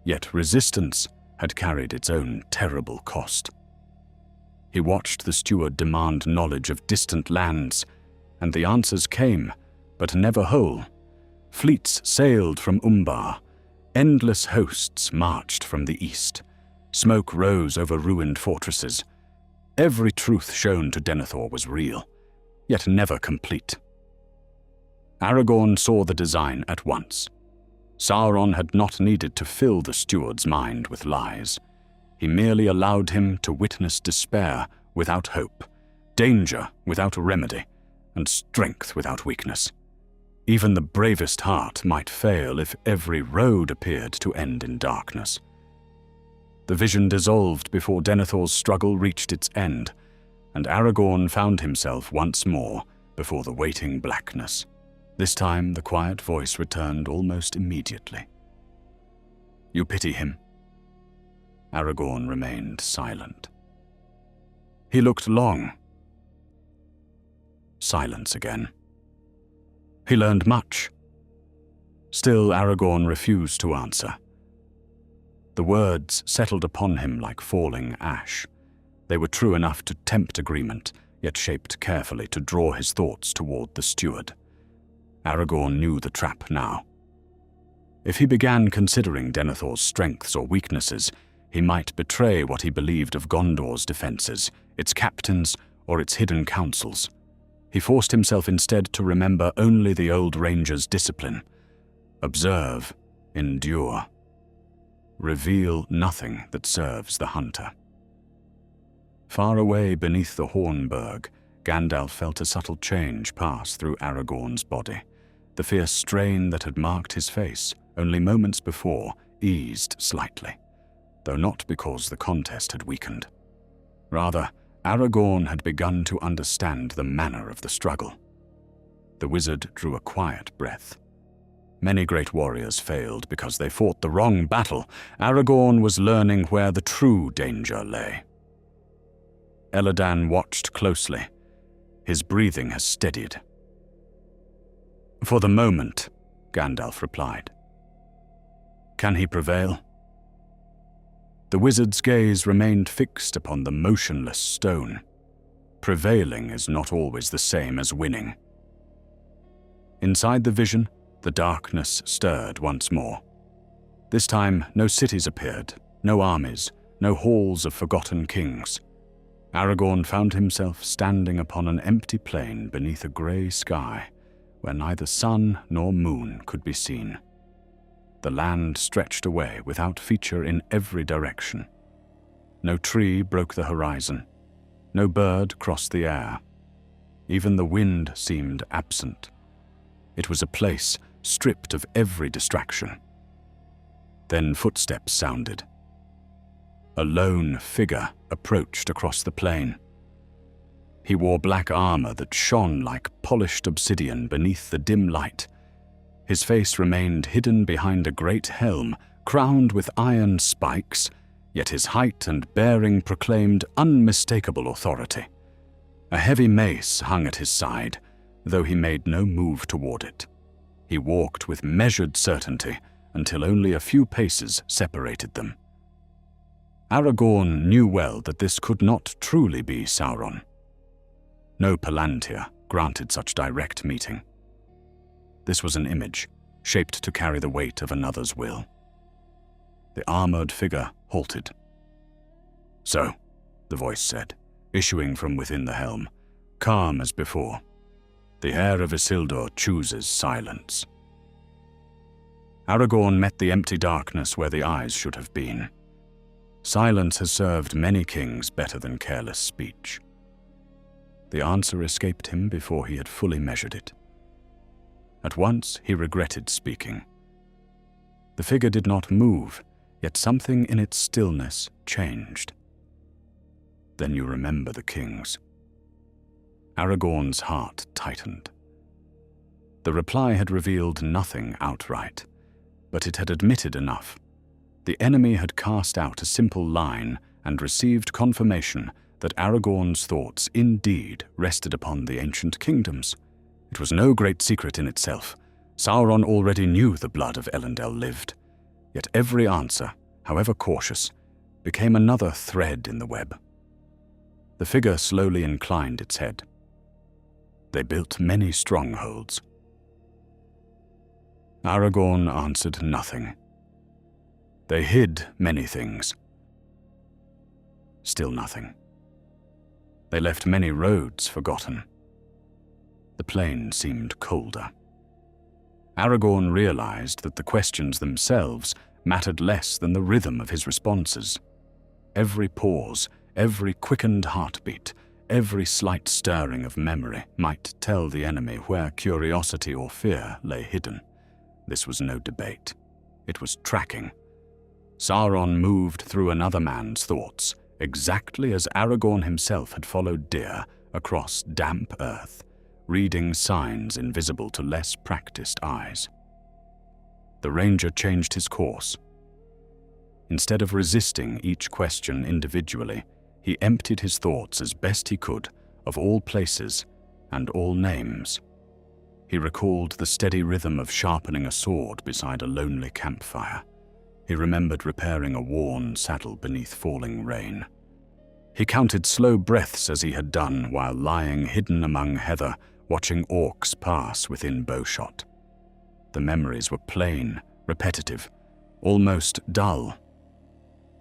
Yet resistance had carried its own terrible cost. He watched the steward demand knowledge of distant lands, and the answers came, but never whole. Fleets sailed from Umbar. Endless hosts marched from the east. Smoke rose over ruined fortresses. Every truth shown to Denethor was real, yet never complete. Aragorn saw the design at once. Sauron had not needed to fill the steward's mind with lies. He merely allowed him to witness despair without hope, danger without remedy, and strength without weakness. Even the bravest heart might fail if every road appeared to end in darkness. The vision dissolved before Denethor's struggle reached its end, and Aragorn found himself once more before the waiting blackness. This time the quiet voice returned almost immediately. "You pity him?" Aragorn remained silent. He looked long. Silence again. He learned much. Still, Aragorn refused to answer. The words settled upon him like falling ash. They were true enough to tempt agreement, yet shaped carefully to draw his thoughts toward the steward. Aragorn knew the trap now. If he began considering Denethor's strengths or weaknesses, he might betray what he believed of Gondor's defenses, its captains, or its hidden councils. He forced himself instead to remember only the old ranger's discipline. Observe, endure. Reveal nothing that serves the hunter. Far away beneath the Hornburg, Gandalf felt a subtle change pass through Aragorn's body. The fierce strain that had marked his face only moments before eased slightly, though not because the contest had weakened. Rather, Aragorn had begun to understand the manner of the struggle. The wizard drew a quiet breath. Many great warriors failed because they fought the wrong battle. Aragorn was learning where the true danger lay. Elladan watched closely. His breathing had steadied. For the moment, Gandalf replied. Can he prevail? The wizard's gaze remained fixed upon the motionless stone. Prevailing is not always the same as winning. Inside the vision, the darkness stirred once more. This time, no cities appeared, no armies, no halls of forgotten kings. Aragorn found himself standing upon an empty plain beneath a grey sky, where neither sun nor moon could be seen. The land stretched away without feature in every direction. No tree broke the horizon. No bird crossed the air. Even the wind seemed absent. It was a place stripped of every distraction. Then footsteps sounded. A lone figure approached across the plain. He wore black armor that shone like polished obsidian beneath the dim light. His face remained hidden behind a great helm crowned with iron spikes, yet his height and bearing proclaimed unmistakable authority. A heavy mace hung at his side, though he made no move toward it. He walked with measured certainty until only a few paces separated them. Aragorn knew well that this could not truly be Sauron. No Palantir granted such direct meeting. This was an image, shaped to carry the weight of another's will. The armored figure halted. So, the voice said, issuing from within the helm, calm as before. The heir of Isildur chooses silence. Aragorn met the empty darkness where the eyes should have been. Silence has served many kings better than careless speech. The answer escaped him before he had fully measured it. At once he regretted speaking. The figure did not move, yet something in its stillness changed. Then you remember the kings. Aragorn's heart tightened. The reply had revealed nothing outright, but it had admitted enough. The enemy had cast out a simple line and received confirmation that Aragorn's thoughts indeed rested upon the ancient kingdoms. It was no great secret in itself. Sauron already knew the blood of Elendil lived, yet every answer, however cautious, became another thread in the web. The figure slowly inclined its head. They built many strongholds. Aragorn answered nothing. They hid many things. Still nothing. They left many roads forgotten. The plain seemed colder. Aragorn realized that the questions themselves mattered less than the rhythm of his responses. Every pause, every quickened heartbeat, every slight stirring of memory might tell the enemy where curiosity or fear lay hidden. This was no debate. It was tracking. Sauron moved through another man's thoughts, exactly as Aragorn himself had followed deer across damp earth, reading signs invisible to less practiced eyes. The ranger changed his course. Instead of resisting each question individually, he emptied his thoughts as best he could of all places and all names. He recalled the steady rhythm of sharpening a sword beside a lonely campfire. He remembered repairing a worn saddle beneath falling rain. He counted slow breaths as he had done while lying hidden among heather, watching orcs pass within bowshot. The memories were plain, repetitive, almost dull.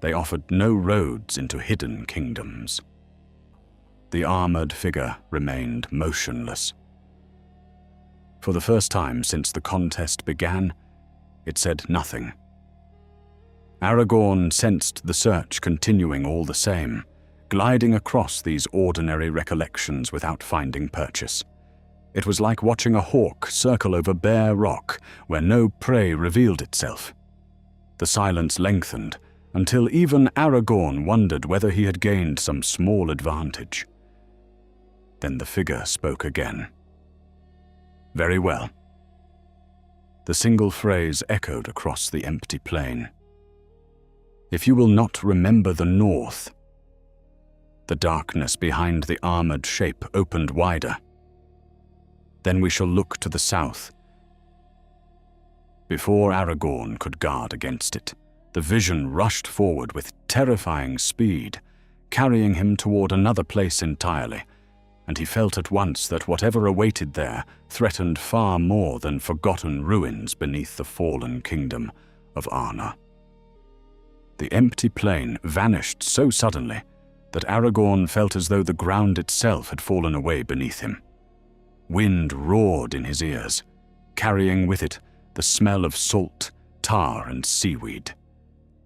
They offered no roads into hidden kingdoms. The armored figure remained motionless. For the first time since the contest began, it said nothing. Aragorn sensed the search continuing all the same, gliding across these ordinary recollections without finding purchase. It was like watching a hawk circle over bare rock where no prey revealed itself. The silence lengthened until even Aragorn wondered whether he had gained some small advantage. Then the figure spoke again. Very well. The single phrase echoed across the empty plain. If you will not remember the north. The darkness behind the armored shape opened wider. Then we shall look to the south. Before Aragorn could guard against it, the vision rushed forward with terrifying speed, carrying him toward another place entirely, and he felt at once that whatever awaited there threatened far more than forgotten ruins beneath the fallen kingdom of Arnor. The empty plain vanished so suddenly that Aragorn felt as though the ground itself had fallen away beneath him. Wind roared in his ears, carrying with it the smell of salt, tar, and seaweed.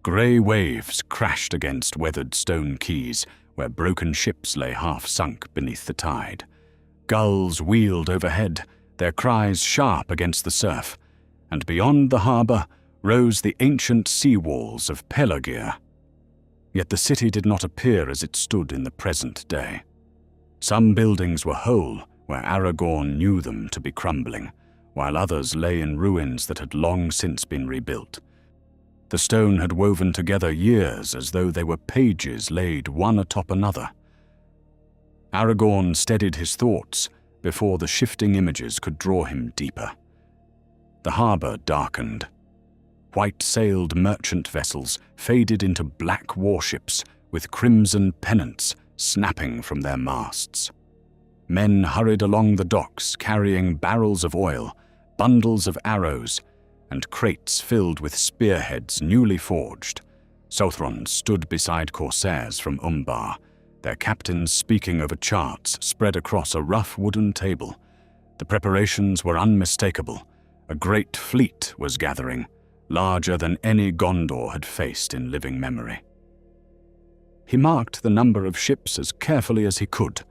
Grey waves crashed against weathered stone quays where broken ships lay half-sunk beneath the tide. Gulls wheeled overhead, their cries sharp against the surf, and beyond the harbour rose the ancient sea walls of Pelargir. Yet the city did not appear as it stood in the present day. Some buildings were whole where Aragorn knew them to be crumbling, while others lay in ruins that had long since been rebuilt. The stone had woven together years as though they were pages laid one atop another. Aragorn steadied his thoughts before the shifting images could draw him deeper. The harbour darkened. White-sailed merchant vessels faded into black warships with crimson pennants snapping from their masts. Men hurried along the docks carrying barrels of oil, bundles of arrows, and crates filled with spearheads newly forged. Southrons stood beside corsairs from Umbar, their captains speaking over charts spread across a rough wooden table. The preparations were unmistakable. A great fleet was gathering, larger than any Gondor had faced in living memory. He marked the number of ships as carefully as he could.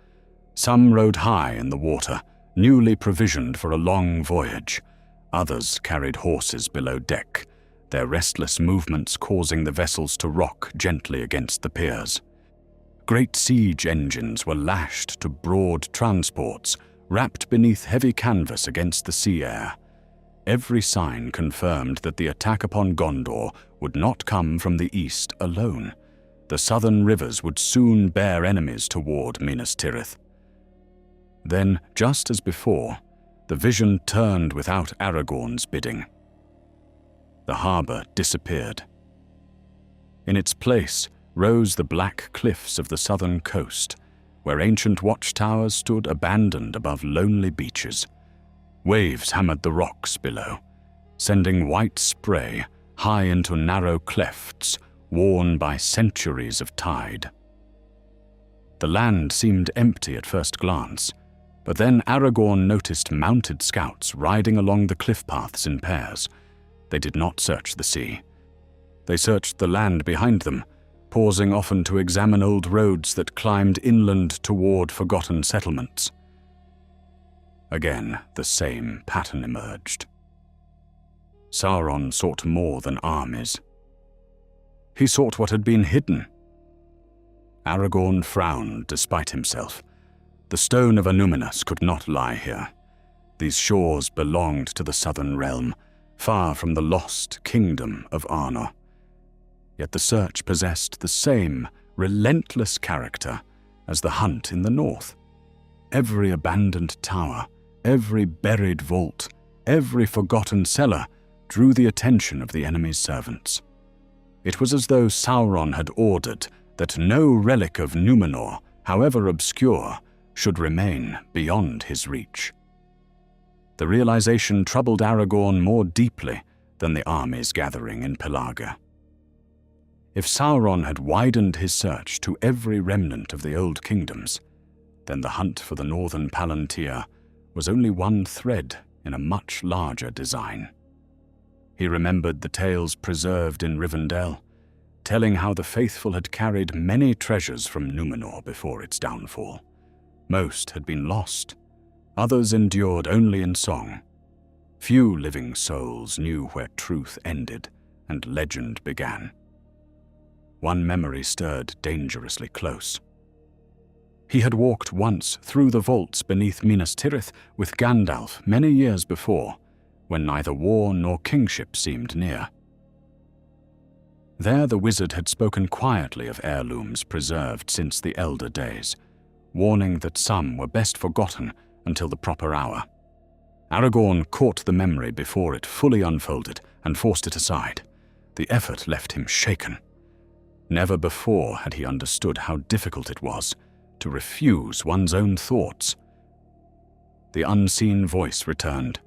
Some rode high in the water, newly provisioned for a long voyage. Others carried horses below deck, their restless movements causing the vessels to rock gently against the piers. Great siege engines were lashed to broad transports, wrapped beneath heavy canvas against the sea air. Every sign confirmed that the attack upon Gondor would not come from the east alone. The southern rivers would soon bear enemies toward Minas Tirith. Then, just as before, the vision turned without Aragorn's bidding. The harbour disappeared. In its place rose the black cliffs of the southern coast, where ancient watchtowers stood abandoned above lonely beaches. Waves hammered the rocks below, sending white spray high into narrow clefts worn by centuries of tide. The land seemed empty at first glance, but then Aragorn noticed mounted scouts riding along the cliff paths in pairs. They did not search the sea. They searched the land behind them, pausing often to examine old roads that climbed inland toward forgotten settlements. Again, the same pattern emerged. Sauron sought more than armies. He sought what had been hidden. Aragorn frowned despite himself. The stone of Annúminas could not lie here. These shores belonged to the southern realm, far from the lost kingdom of Arnor. Yet the search possessed the same relentless character as the hunt in the north. Every abandoned tower, every buried vault, every forgotten cellar drew the attention of the enemy's servants. It was as though Sauron had ordered that no relic of Númenor, however obscure, should remain beyond his reach. The realization troubled Aragorn more deeply than the armies gathering in Pelargir. If Sauron had widened his search to every remnant of the old kingdoms, then the hunt for the northern Palantir was only one thread in a much larger design. He remembered the tales preserved in Rivendell, telling how the faithful had carried many treasures from Númenor before its downfall. Most had been lost. Others endured only in song. Few living souls knew where truth ended and legend began. One memory stirred dangerously close. He had walked once through the vaults beneath Minas Tirith with Gandalf many years before, when neither war nor kingship seemed near. There the wizard had spoken quietly of heirlooms preserved since the elder days, warning that some were best forgotten until the proper hour. Aragorn caught the memory before it fully unfolded and forced it aside. The effort left him shaken. Never before had he understood how difficult it was to refuse one's own thoughts. The unseen voice returned.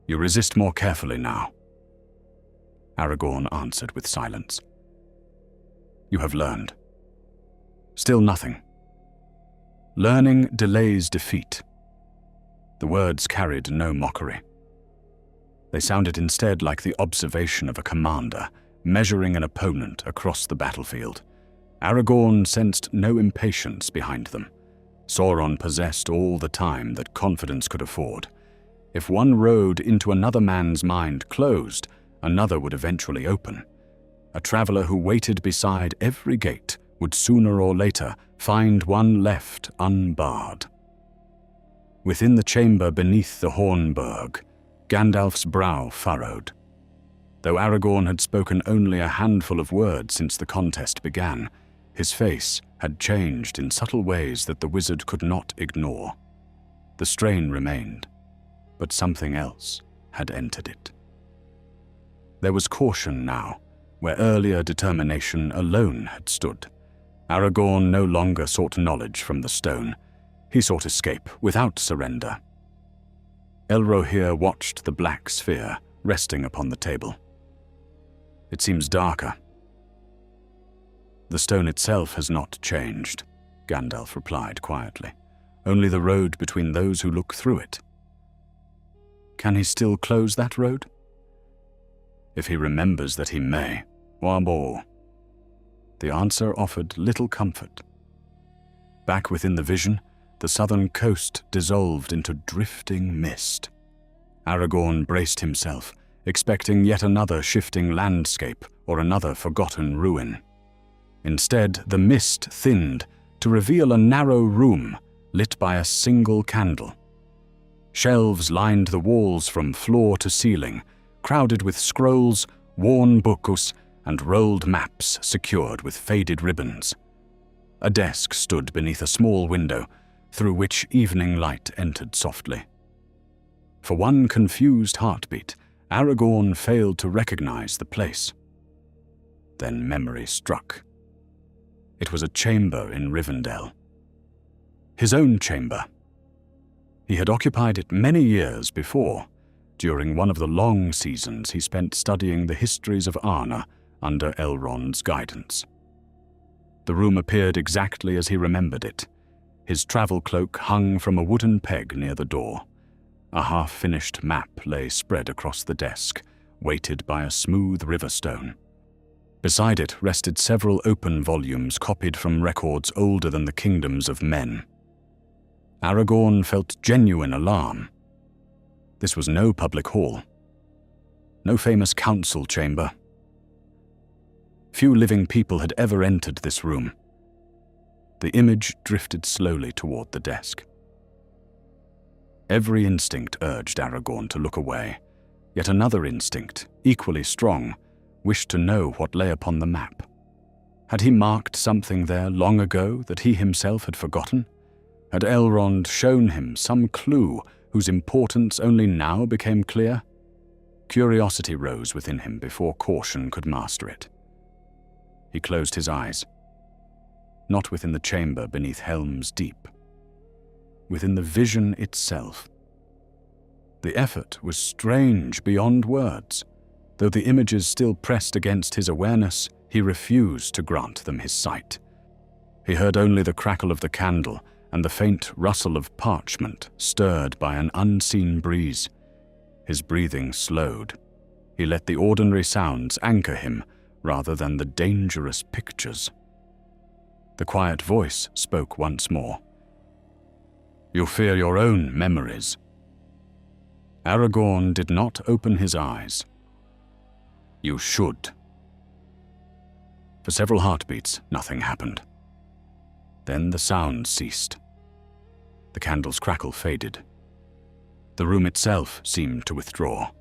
"You resist more carefully now." Aragorn answered with silence. "You have learned." Still nothing. Learning delays defeat. The words carried no mockery. They sounded instead like the observation of a commander measuring an opponent across the battlefield. Aragorn sensed no impatience behind them. Sauron possessed all the time that confidence could afford. If one road into another man's mind closed, another would eventually open. A traveler who waited beside every gate would sooner or later find one left unbarred. Within the chamber beneath the Hornburg, Gandalf's brow furrowed. Though Aragorn had spoken only a handful of words since the contest began, his face had changed in subtle ways that the wizard could not ignore. The strain remained, but something else had entered it. There was caution now, where earlier determination alone had stood. Aragorn no longer sought knowledge from the stone. He sought escape without surrender. Elrohir watched the black sphere resting upon the table. "It seems darker." "The stone itself has not changed," Gandalf replied quietly. "Only the road between those who look through it." "Can he still close that road?" "If he remembers that he may. Wabo." The answer offered little comfort. Back within the vision, the southern coast dissolved into drifting mist. Aragorn braced himself, expecting yet another shifting landscape or another forgotten ruin. Instead, the mist thinned to reveal a narrow room lit by a single candle. Shelves lined the walls from floor to ceiling, crowded with scrolls, worn books, and rolled maps secured with faded ribbons. A desk stood beneath a small window, through which evening light entered softly. For one confused heartbeat, Aragorn failed to recognize the place. Then memory struck. It was a chamber in Rivendell. His own chamber. He had occupied it many years before, during one of the long seasons he spent studying the histories of Arna under Elrond's guidance. The room appeared exactly as he remembered it. His travel cloak hung from a wooden peg near the door. A half-finished map lay spread across the desk, weighted by a smooth river stone. Beside it rested several open volumes copied from records older than the kingdoms of men. Aragorn felt genuine alarm. This was no public hall, no famous council chamber. Few living people had ever entered this room. The image drifted slowly toward the desk. Every instinct urged Aragorn to look away, yet another instinct, equally strong, wished to know what lay upon the map. Had he marked something there long ago that he himself had forgotten? Had Elrond shown him some clue whose importance only now became clear? Curiosity rose within him before caution could master it. He closed his eyes. Not within the chamber beneath Helm's Deep. Within the vision itself. The effort was strange beyond words. Though the images still pressed against his awareness, he refused to grant them his sight. He heard only the crackle of the candle and the faint rustle of parchment stirred by an unseen breeze. His breathing slowed. He let the ordinary sounds anchor him rather than the dangerous pictures. The quiet voice spoke once more. "You fear your own memories." Aragorn did not open his eyes. "You should." For several heartbeats, nothing happened. Then the sound ceased. The candle's crackle faded. The room itself seemed to withdraw.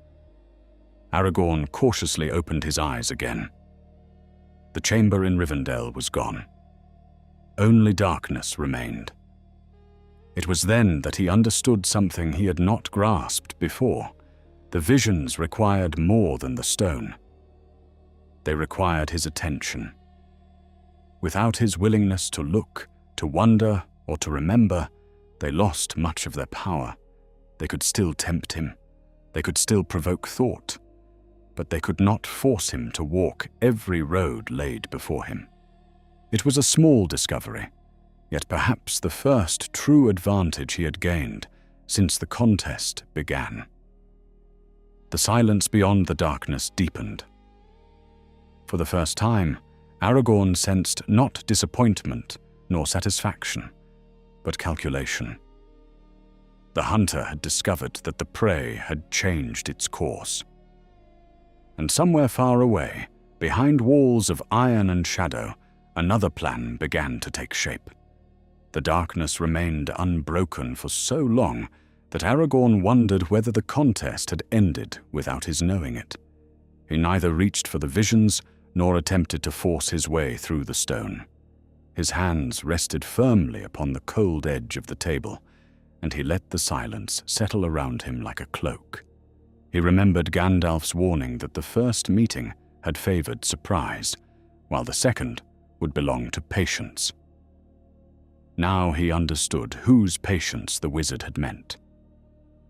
Aragorn cautiously opened his eyes again. The chamber in Rivendell was gone. Only darkness remained. It was then that he understood something he had not grasped before. The visions required more than the stone. They required his attention. Without his willingness to look, to wonder, or to remember, they lost much of their power. They could still tempt him. They could still provoke thought. But they could not force him to walk every road laid before him. It was a small discovery, yet perhaps the first true advantage he had gained since the contest began. The silence beyond the darkness deepened. For the first time, Aragorn sensed not disappointment nor satisfaction, but calculation. The hunter had discovered that the prey had changed its course. And somewhere far away, behind walls of iron and shadow, another plan began to take shape. The darkness remained unbroken for so long that Aragorn wondered whether the contest had ended without his knowing it. He neither reached for the visions nor attempted to force his way through the stone. His hands rested firmly upon the cold edge of the table, and he let the silence settle around him like a cloak. He remembered Gandalf's warning that the first meeting had favored surprise, while the second would belong to patience. Now he understood whose patience the wizard had meant.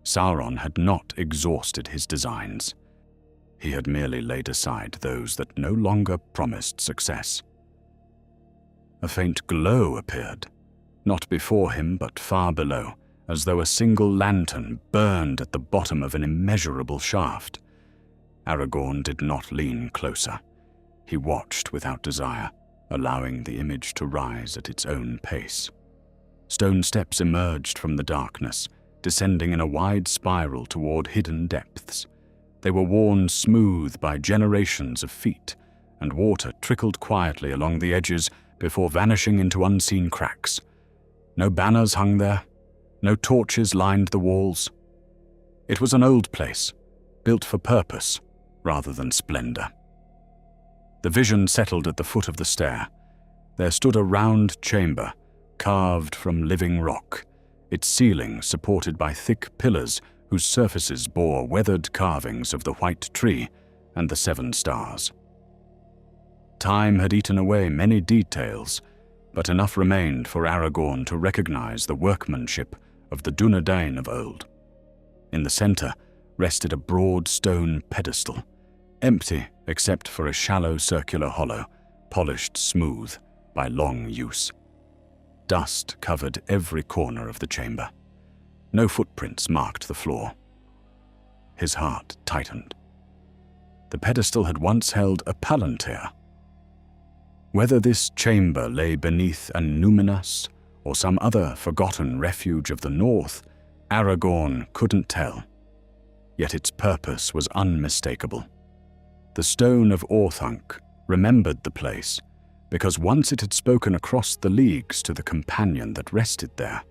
Sauron had not exhausted his designs. He had merely laid aside those that no longer promised success. A faint glow appeared, not before him but far below, as though a single lantern burned at the bottom of an immeasurable shaft. Aragorn did not lean closer. He watched without desire, allowing the image to rise at its own pace. Stone steps emerged from the darkness, descending in a wide spiral toward hidden depths. They were worn smooth by generations of feet, and water trickled quietly along the edges before vanishing into unseen cracks. No banners hung there. No torches lined the walls. It was an old place, built for purpose rather than splendor. The vision settled at the foot of the stair. There stood a round chamber, carved from living rock, its ceiling supported by thick pillars whose surfaces bore weathered carvings of the white tree and the 7 stars. Time had eaten away many details, but enough remained for Aragorn to recognize the workmanship of the Dunedain of old. In the center rested a broad stone pedestal, empty except for a shallow circular hollow, polished smooth by long use. Dust covered every corner of the chamber. No footprints marked the floor. His heart tightened. The pedestal had once held a palantir. Whether this chamber lay beneath an numinous or some other forgotten refuge of the north, Aragorn couldn't tell. Yet its purpose was unmistakable. The stone of Orthanc remembered the place, because once it had spoken across the leagues to the companion that rested there.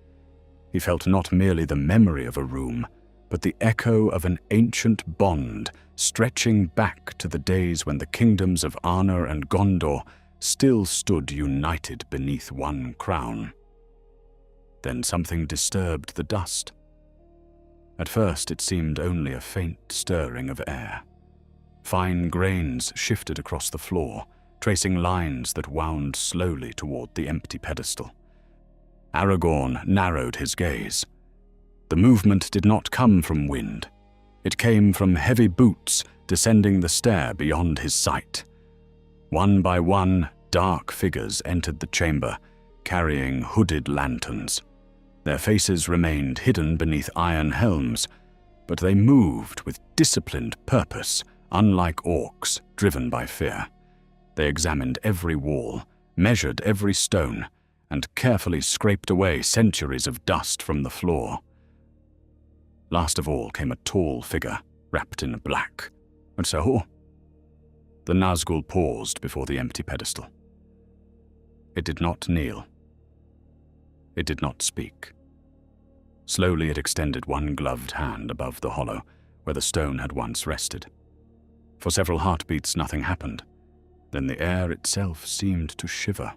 He felt not merely the memory of a room, but the echo of an ancient bond stretching back to the days when the kingdoms of Arnor and Gondor still stood united beneath one crown. Then something disturbed the dust. At first it seemed only a faint stirring of air. Fine grains shifted across the floor, tracing lines that wound slowly toward the empty pedestal. Aragorn narrowed his gaze. The movement did not come from wind. It came from heavy boots descending the stair beyond his sight. One by one, dark figures entered the chamber, carrying hooded lanterns. Their faces remained hidden beneath iron helms, but they moved with disciplined purpose, unlike orcs driven by fear. They examined every wall, measured every stone, and carefully scraped away centuries of dust from the floor. Last of all came a tall figure, wrapped in black. And so, the Nazgul paused before the empty pedestal. It did not kneel. It did not speak. Slowly it extended one gloved hand above the hollow where the stone had once rested. For several heartbeats nothing happened. Then the air itself seemed to shiver.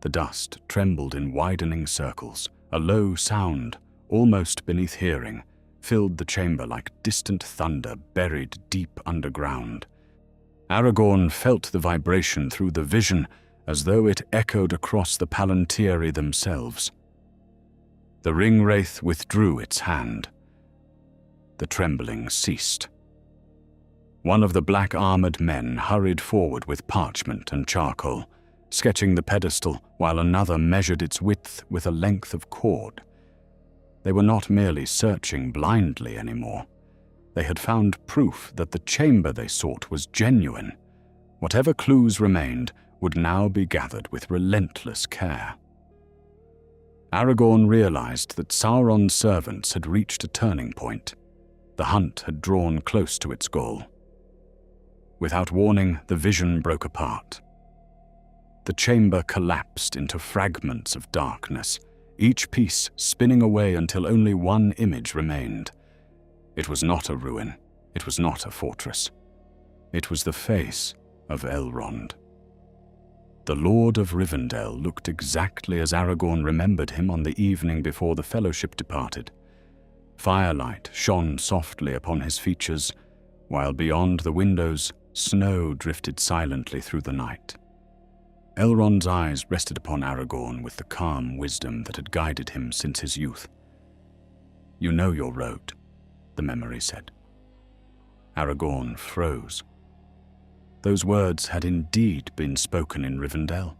The dust trembled in widening circles, A low sound, almost beneath hearing, filled the chamber like distant thunder buried deep underground. Aragorn felt the vibration through the vision as though it echoed across the Palantiri themselves. The ring-wraith withdrew its hand. The trembling ceased. One of the black-armored men hurried forward with parchment and charcoal, sketching the pedestal while another measured its width with a length of cord. They were not merely searching blindly anymore. They had found proof that the chamber they sought was genuine. Whatever clues remained would now be gathered with relentless care. Aragorn realized that Sauron's servants had reached a turning point. The hunt had drawn close to its goal. Without warning, the vision broke apart. The chamber collapsed into fragments of darkness, each piece spinning away until only one image remained. It was not a ruin. It was not a fortress. It was the face of Elrond. The Lord of Rivendell looked exactly as Aragorn remembered him on the evening before the Fellowship departed. Firelight shone softly upon his features, while beyond the windows, snow drifted silently through the night. Elrond's eyes rested upon Aragorn with the calm wisdom that had guided him since his youth. "You know your road," the memory said. Aragorn froze. Those words had indeed been spoken in Rivendell.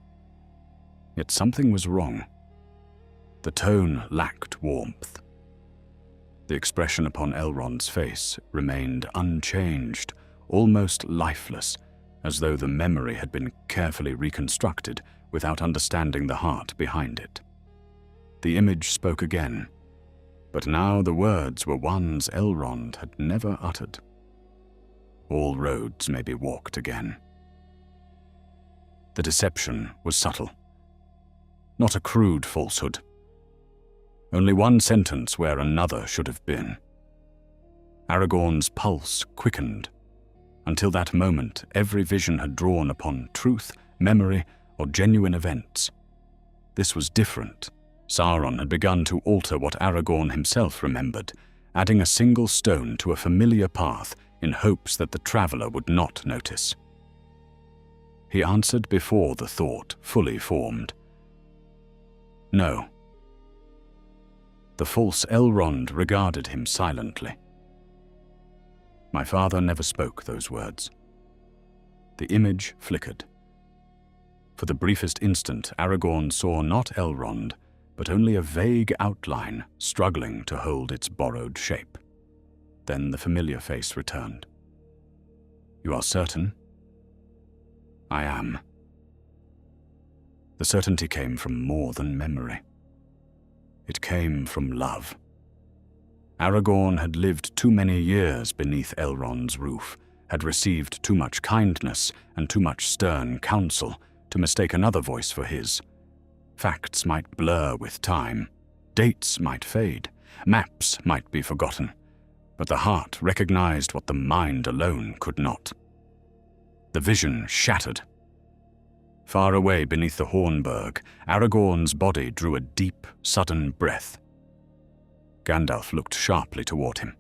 Yet something was wrong. The tone lacked warmth. The expression upon Elrond's face remained unchanged, almost lifeless, as though the memory had been carefully reconstructed without understanding the heart behind it. The image spoke again, but now the words were ones Elrond had never uttered. "All roads may be walked again." The deception was subtle. Not a crude falsehood. Only one sentence where another should have been. Aragorn's pulse quickened. Until that moment, every vision had drawn upon truth, memory, or genuine events. This was different. Sauron had begun to alter what Aragorn himself remembered, adding a single stone to a familiar path in hopes that the traveler would not notice. He answered before the thought fully formed. "No." The false Elrond regarded him silently. My father never spoke those words. The image flickered. For the briefest instant, Aragorn saw not Elrond, but only a vague outline struggling to hold its borrowed shape. Then the familiar face returned. "You are certain?" "I am." The certainty came from more than memory. It came from love. Aragorn had lived too many years beneath Elrond's roof, had received too much kindness and too much stern counsel to mistake another voice for his. Facts might blur with time, dates might fade, maps might be forgotten, but the heart recognized what the mind alone could not. The vision shattered. Far away beneath the Hornburg, Aragorn's body drew a deep, sudden breath. Gandalf looked sharply toward him.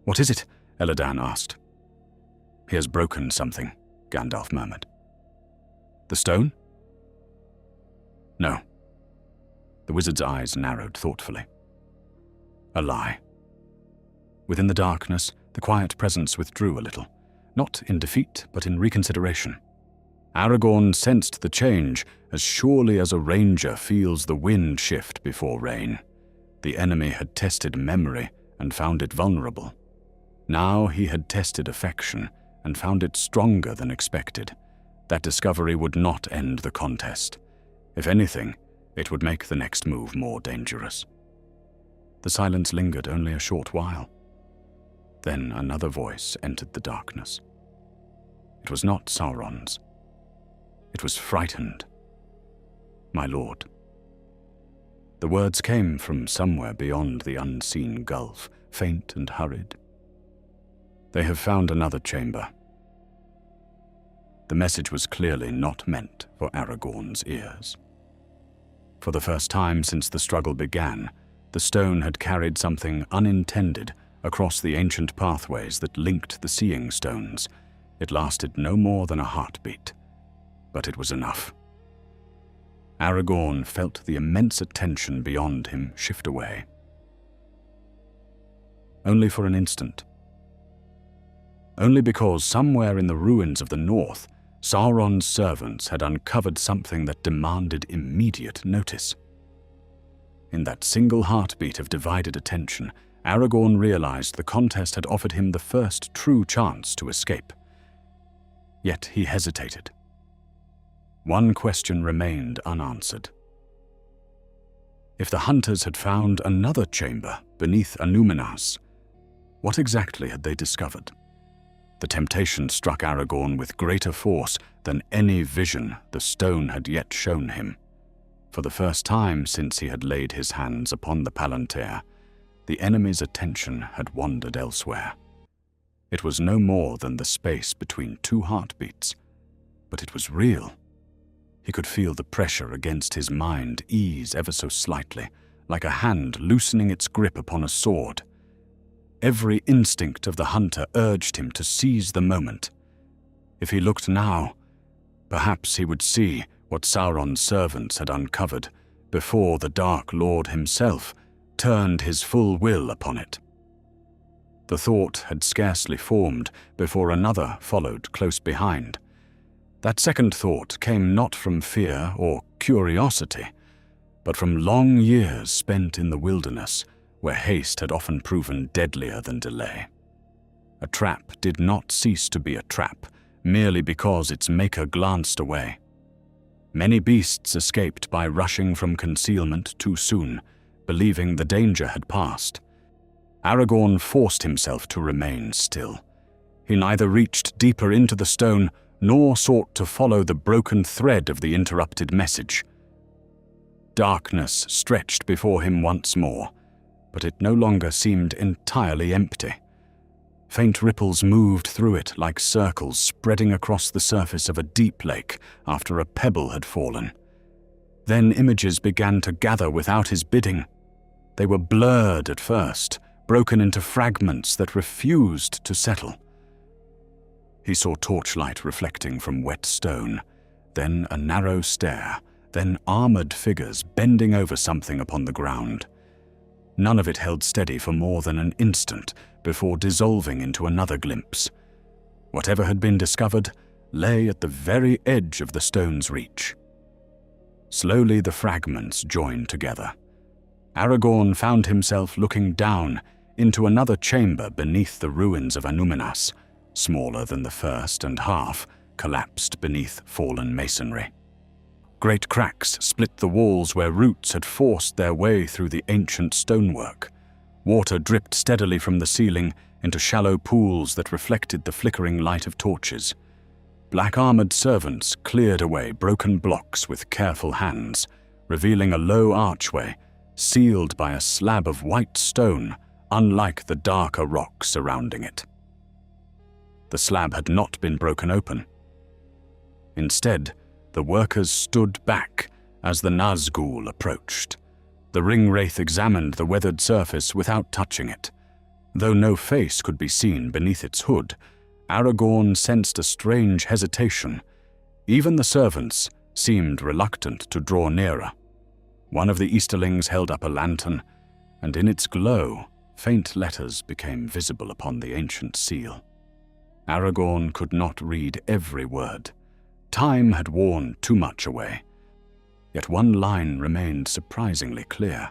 "What is it?" Elladan asked. "He has broken something," Gandalf murmured. "The stone?" "No." The wizard's eyes narrowed thoughtfully. "A lie." Within the darkness, the quiet presence withdrew a little, not in defeat, but in reconsideration. Aragorn sensed the change as surely as a ranger feels the wind shift before rain. The enemy had tested memory and found it vulnerable. Now he had tested affection and found it stronger than expected. That discovery would not end the contest. If anything, it would make the next move more dangerous. The silence lingered only a short while. Then another voice entered the darkness. It was not Sauron's. It was frightened. "My lord." The words came from somewhere beyond the unseen gulf, faint and hurried. "They have found another chamber." The message was clearly not meant for Aragorn's ears. For the first time since the struggle began, the stone had carried something unintended across the ancient pathways that linked the seeing stones. It lasted no more than a heartbeat, but it was enough. Aragorn felt the immense attention beyond him shift away. Only for an instant. Only because somewhere in the ruins of the north, Sauron's servants had uncovered something that demanded immediate notice. In that single heartbeat of divided attention, Aragorn realized the contest had offered him the first true chance to escape. Yet he hesitated. One question remained unanswered. If the hunters had found another chamber beneath Annúminas, what exactly had they discovered? The temptation struck Aragorn with greater force than any vision the stone had yet shown him. For the first time since he had laid his hands upon the Palantir, the enemy's attention had wandered elsewhere. It was no more than the space between two heartbeats, but it was real. He could feel the pressure against his mind ease ever so slightly, like a hand loosening its grip upon a sword. Every instinct of the hunter urged him to seize the moment. If he looked now, perhaps he would see what Sauron's servants had uncovered before the Dark Lord himself turned his full will upon it. The thought had scarcely formed before another followed close behind. That second thought came not from fear or curiosity, but from long years spent in the wilderness, where haste had often proven deadlier than delay. A trap did not cease to be a trap merely because its maker glanced away. Many beasts escaped by rushing from concealment too soon, believing the danger had passed. Aragorn forced himself to remain still. He neither reached deeper into the stone nor sought to follow the broken thread of the interrupted message. Darkness stretched before him once more, but it no longer seemed entirely empty. Faint ripples moved through it like circles spreading across the surface of a deep lake after a pebble had fallen. Then images began to gather without his bidding. They were blurred at first, broken into fragments that refused to settle. He saw torchlight reflecting from wet stone, then a narrow stair, then armored figures bending over something upon the ground. None of it held steady for more than an instant before dissolving into another glimpse. Whatever had been discovered lay at the very edge of the stone's reach. Slowly the fragments joined together. Aragorn found himself looking down into another chamber beneath the ruins of Annúminas, smaller than the first and half collapsed beneath fallen masonry. Great cracks split the walls where roots had forced their way through the ancient stonework. Water dripped steadily from the ceiling into shallow pools that reflected the flickering light of torches. Black-armored servants cleared away broken blocks with careful hands, revealing a low archway sealed by a slab of white stone, unlike the darker rock surrounding it. The slab had not been broken open. Instead, the workers stood back as the Nazgul approached. The ring-wraith examined the weathered surface without touching it. Though no face could be seen beneath its hood, Aragorn sensed a strange hesitation. Even the servants seemed reluctant to draw nearer. One of the Easterlings held up a lantern, and in its glow, faint letters became visible upon the ancient seal. Aragorn could not read every word. Time had worn too much away. Yet one line remained surprisingly clear.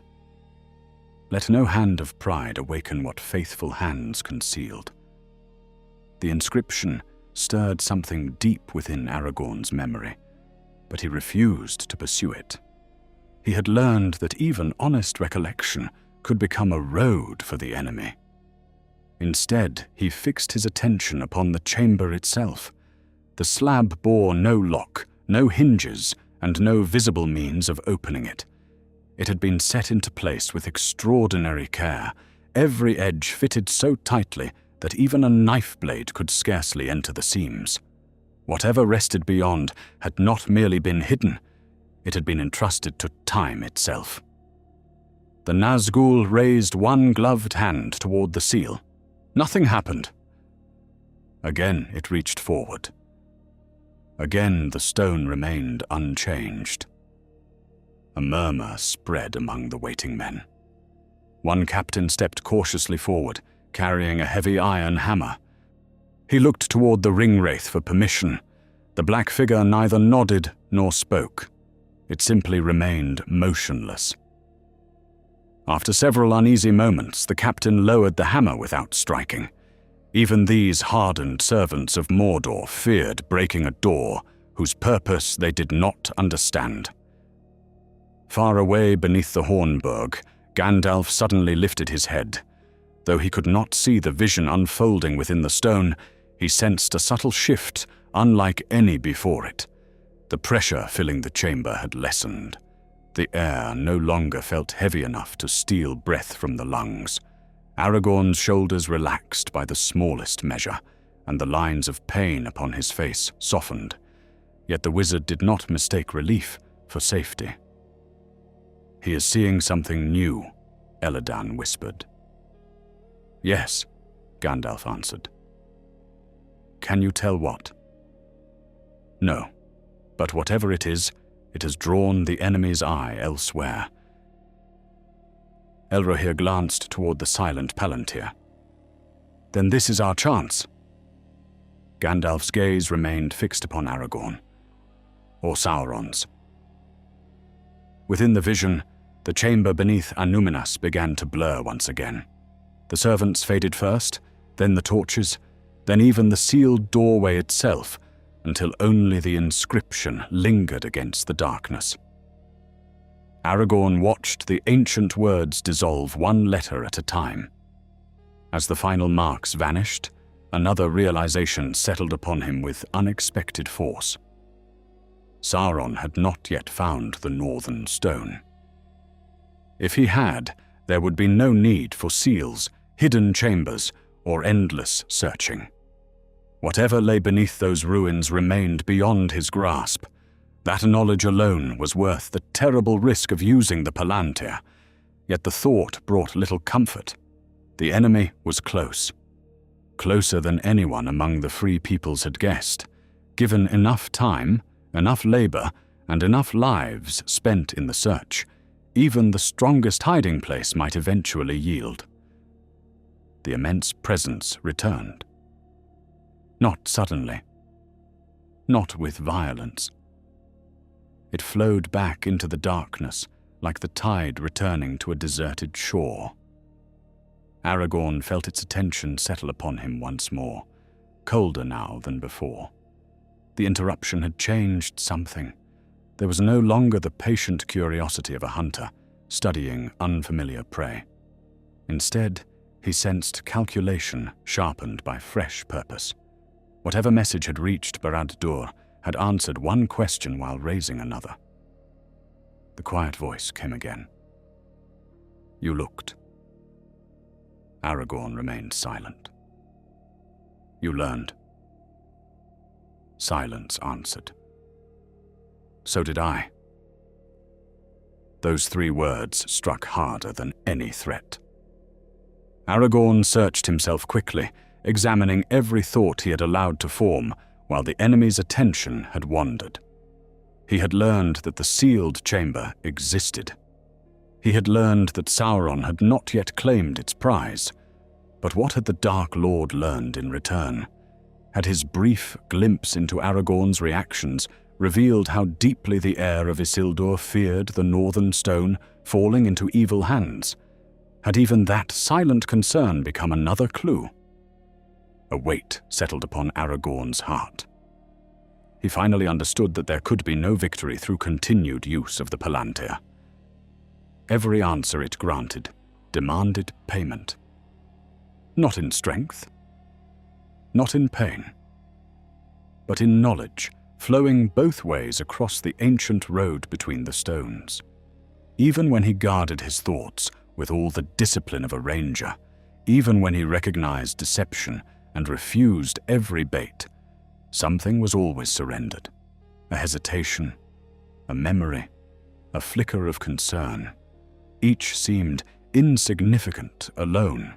Let no hand of pride awaken what faithful hands concealed. The inscription stirred something deep within Aragorn's memory, but he refused to pursue it. He had learned that even honest recollection could become a road for the enemy. Instead, he fixed his attention upon the chamber itself. The slab bore no lock, no hinges, and no visible means of opening it. It had been set into place with extraordinary care, every edge fitted so tightly that even a knife blade could scarcely enter the seams. Whatever rested beyond had not merely been hidden, It had been entrusted to time itself. The Nazgul raised one gloved hand toward the seal. Nothing happened. Again it reached forward. Again the stone remained unchanged. A murmur spread among the waiting men. One captain stepped cautiously forward, carrying a heavy iron hammer. He looked toward the ringwraith for permission. The black figure neither nodded nor spoke. It simply remained motionless. After several uneasy moments, the captain lowered the hammer without striking. Even these hardened servants of Mordor feared breaking a door whose purpose they did not understand. Far away beneath the Hornburg, Gandalf suddenly lifted his head. Though he could not see the vision unfolding within the stone, he sensed a subtle shift unlike any before it. The pressure filling the chamber had lessened. The air no longer felt heavy enough to steal breath from the lungs. Aragorn's shoulders relaxed by the smallest measure, and the lines of pain upon his face softened. Yet the wizard did not mistake relief for safety. "He is seeing something new," Elladan whispered. "Yes," Gandalf answered. "Can you tell what?" "No, but whatever it is, it has drawn the enemy's eye elsewhere." Elrohir glanced toward the silent Palantir. "Then this is our chance." Gandalf's gaze remained fixed upon Aragorn. Or Sauron's. Within the vision, the chamber beneath Annuminas began to blur once again. The servants faded first, then the torches, then even the sealed doorway itself, until only the inscription lingered against the darkness. Aragorn watched the ancient words dissolve one letter at a time. As the final marks vanished, another realization settled upon him with unexpected force. Sauron had not yet found the Northern Stone. If he had, there would be no need for seals, hidden chambers, or endless searching. Whatever lay beneath those ruins remained beyond his grasp. That knowledge alone was worth the terrible risk of using the Palantir. Yet the thought brought little comfort. The enemy was close. Closer than anyone among the free peoples had guessed. Given enough time, enough labor, and enough lives spent in the search, even the strongest hiding place might eventually yield. The immense presence returned. Not suddenly. Not with violence. It flowed back into the darkness, like the tide returning to a deserted shore. Aragorn felt its attention settle upon him once more, colder now than before. The interruption had changed something. There was no longer the patient curiosity of a hunter, studying unfamiliar prey. Instead, he sensed calculation sharpened by fresh purpose. Whatever message had reached Barad-dûr had answered one question while raising another. The quiet voice came again. "You looked." Aragorn remained silent. "You learned." Silence answered. "So did I." Those three words struck harder than any threat. Aragorn searched himself quickly, examining every thought he had allowed to form while the enemy's attention had wandered. He had learned that the sealed chamber existed. He had learned that Sauron had not yet claimed its prize. But what had the Dark Lord learned in return? Had his brief glimpse into Aragorn's reactions revealed how deeply the heir of Isildur feared the Northern Stone falling into evil hands? Had even that silent concern become another clue? A weight settled upon Aragorn's heart. He finally understood that there could be no victory through continued use of the Palantir. Every answer it granted demanded payment. Not in strength, not in pain, but in knowledge, flowing both ways across the ancient road between the stones. Even when he guarded his thoughts with all the discipline of a ranger, even when he recognized deception and refused every bait, something was always surrendered. A hesitation, a memory, a flicker of concern. Each seemed insignificant alone.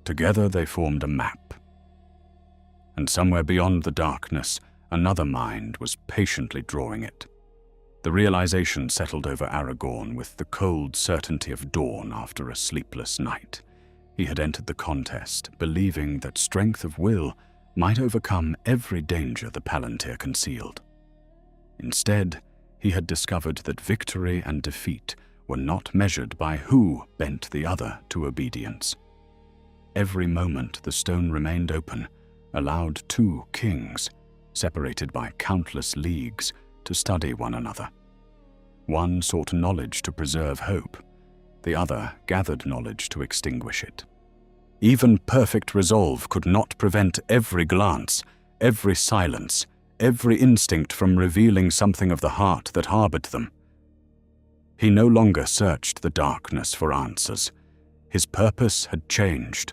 Together they formed a map. And somewhere beyond the darkness, another mind was patiently drawing it. The realization settled over Aragorn with the cold certainty of dawn after a sleepless night. He had entered the contest, believing that strength of will might overcome every danger the Palantir concealed. Instead, he had discovered that victory and defeat were not measured by who bent the other to obedience. Every moment the stone remained open, allowed two kings, separated by countless leagues, to study one another. One sought knowledge to preserve hope, the other gathered knowledge to extinguish it. Even perfect resolve could not prevent every glance, every silence, every instinct from revealing something of the heart that harbored them. He no longer searched the darkness for answers. His purpose had changed.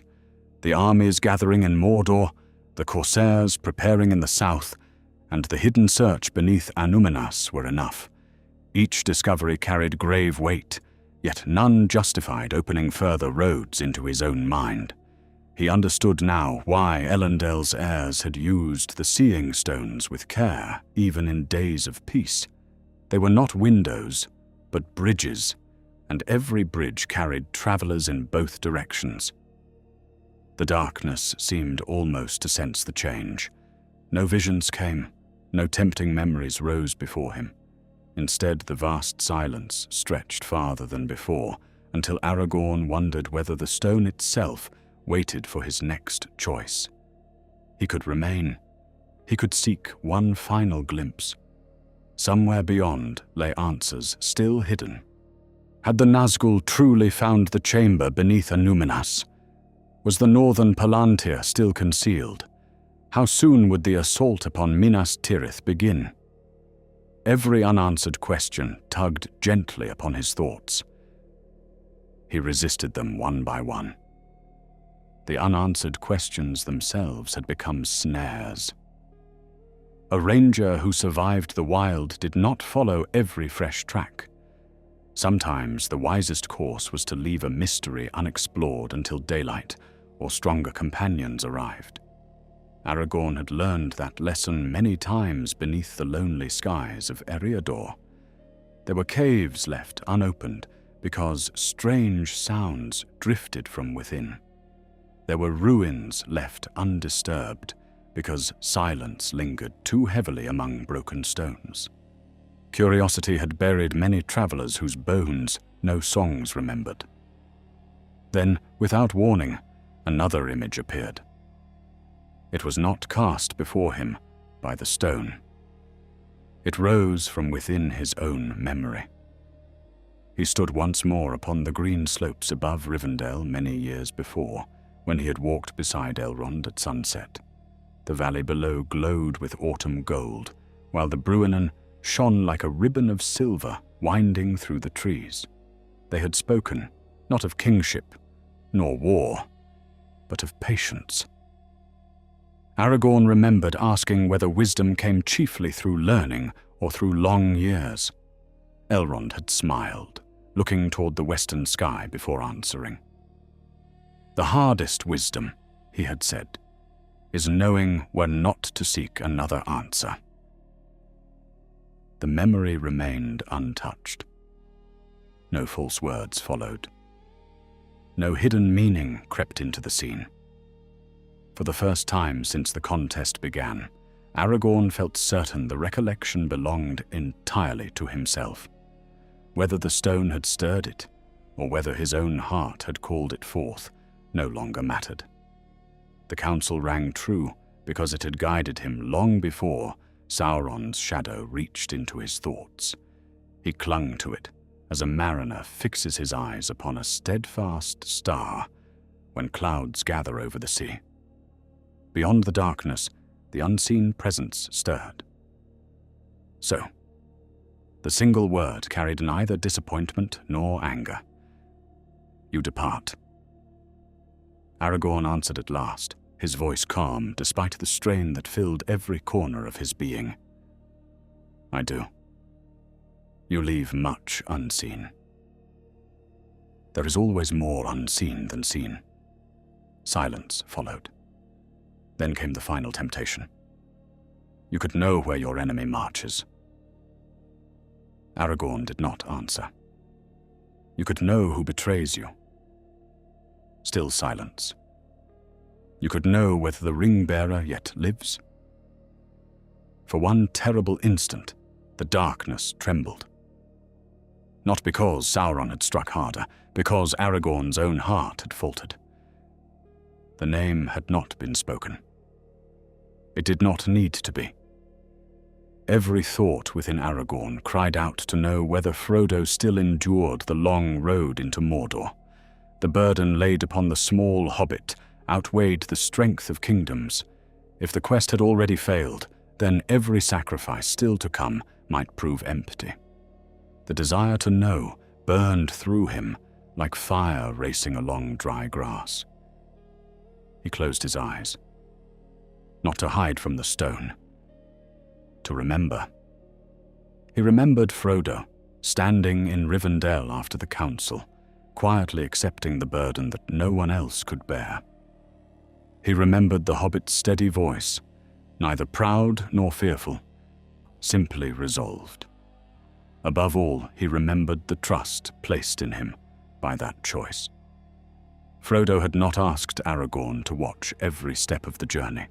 The armies gathering in Mordor, the corsairs preparing in the south, and the hidden search beneath Anúminas were enough. Each discovery carried grave weight, yet none justified opening further roads into his own mind. He understood now why Elendil's heirs had used the seeing stones with care, even in days of peace. They were not windows, but bridges, and every bridge carried travelers in both directions. The darkness seemed almost to sense the change. No visions came, no tempting memories rose before him. Instead, the vast silence stretched farther than before, until Aragorn wondered whether the stone itself waited for his next choice. He could remain. He could seek one final glimpse. Somewhere beyond lay answers still hidden. Had the Nazgul truly found the chamber beneath Anúminas? Was the northern Palantir still concealed? How soon would the assault upon Minas Tirith begin? Every unanswered question tugged gently upon his thoughts. He resisted them one by one. The unanswered questions themselves had become snares. A ranger who survived the wild did not follow every fresh track. Sometimes the wisest course was to leave a mystery unexplored until daylight or stronger companions arrived. Aragorn had learned that lesson many times beneath the lonely skies of Eriador. There were caves left unopened because strange sounds drifted from within. There were ruins left undisturbed because silence lingered too heavily among broken stones. Curiosity had buried many travelers whose bones no songs remembered. Then, without warning, another image appeared. It was not cast before him by the stone. It rose from within his own memory. He stood once more upon the green slopes above Rivendell many years before, when he had walked beside Elrond at sunset. The valley below glowed with autumn gold, while the Bruinen shone like a ribbon of silver winding through the trees. They had spoken, not of kingship, nor war, but of patience. Aragorn remembered asking whether wisdom came chiefly through learning or through long years. Elrond had smiled, looking toward the western sky before answering. The hardest wisdom, he had said, is knowing where not to seek another answer. The memory remained untouched. No false words followed. No hidden meaning crept into the scene. For the first time since the contest began, Aragorn felt certain the recollection belonged entirely to himself. Whether the stone had stirred it, or whether his own heart had called it forth, no longer mattered. The counsel rang true because it had guided him long before Sauron's shadow reached into his thoughts. He clung to it as a mariner fixes his eyes upon a steadfast star when clouds gather over the sea. Beyond the darkness, the unseen presence stirred. So, the single word carried neither disappointment nor anger. "You depart." Aragorn answered at last, his voice calm despite the strain that filled every corner of his being. "I do." You leave much unseen. There is always more unseen than seen. Silence followed. Then came the final temptation. You could know where your enemy marches. Aragorn did not answer. You could know who betrays you. Still silence. You could know whether the ring-bearer yet lives. For one terrible instant, the darkness trembled. Not because Sauron had struck harder, because Aragorn's own heart had faltered. The name had not been spoken. It did not need to be. Every thought within Aragorn cried out to know whether Frodo still endured the long road into Mordor. The burden laid upon the small hobbit outweighed the strength of kingdoms. If the quest had already failed, then every sacrifice still to come might prove empty. The desire to know burned through him like fire racing along dry grass. He closed his eyes, not to hide from the stone, to remember. He remembered Frodo, standing in Rivendell after the council, quietly accepting the burden that no one else could bear. He remembered the hobbit's steady voice, neither proud nor fearful, simply resolved. Above all, he remembered the trust placed in him by that choice. Frodo had not asked Aragorn to watch every step of the journey.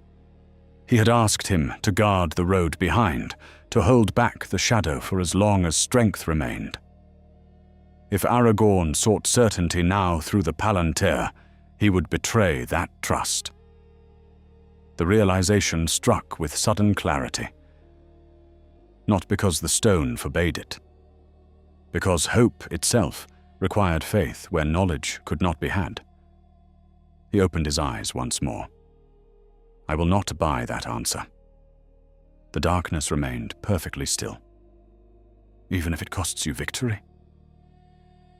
He had asked him to guard the road behind, to hold back the shadow for as long as strength remained. If Aragorn sought certainty now through the Palantir, he would betray that trust. The realization struck with sudden clarity. Not because the stone forbade it, because hope itself required faith where knowledge could not be had. He opened his eyes once more. I will not buy that answer. The darkness remained perfectly still. Even if it costs you victory?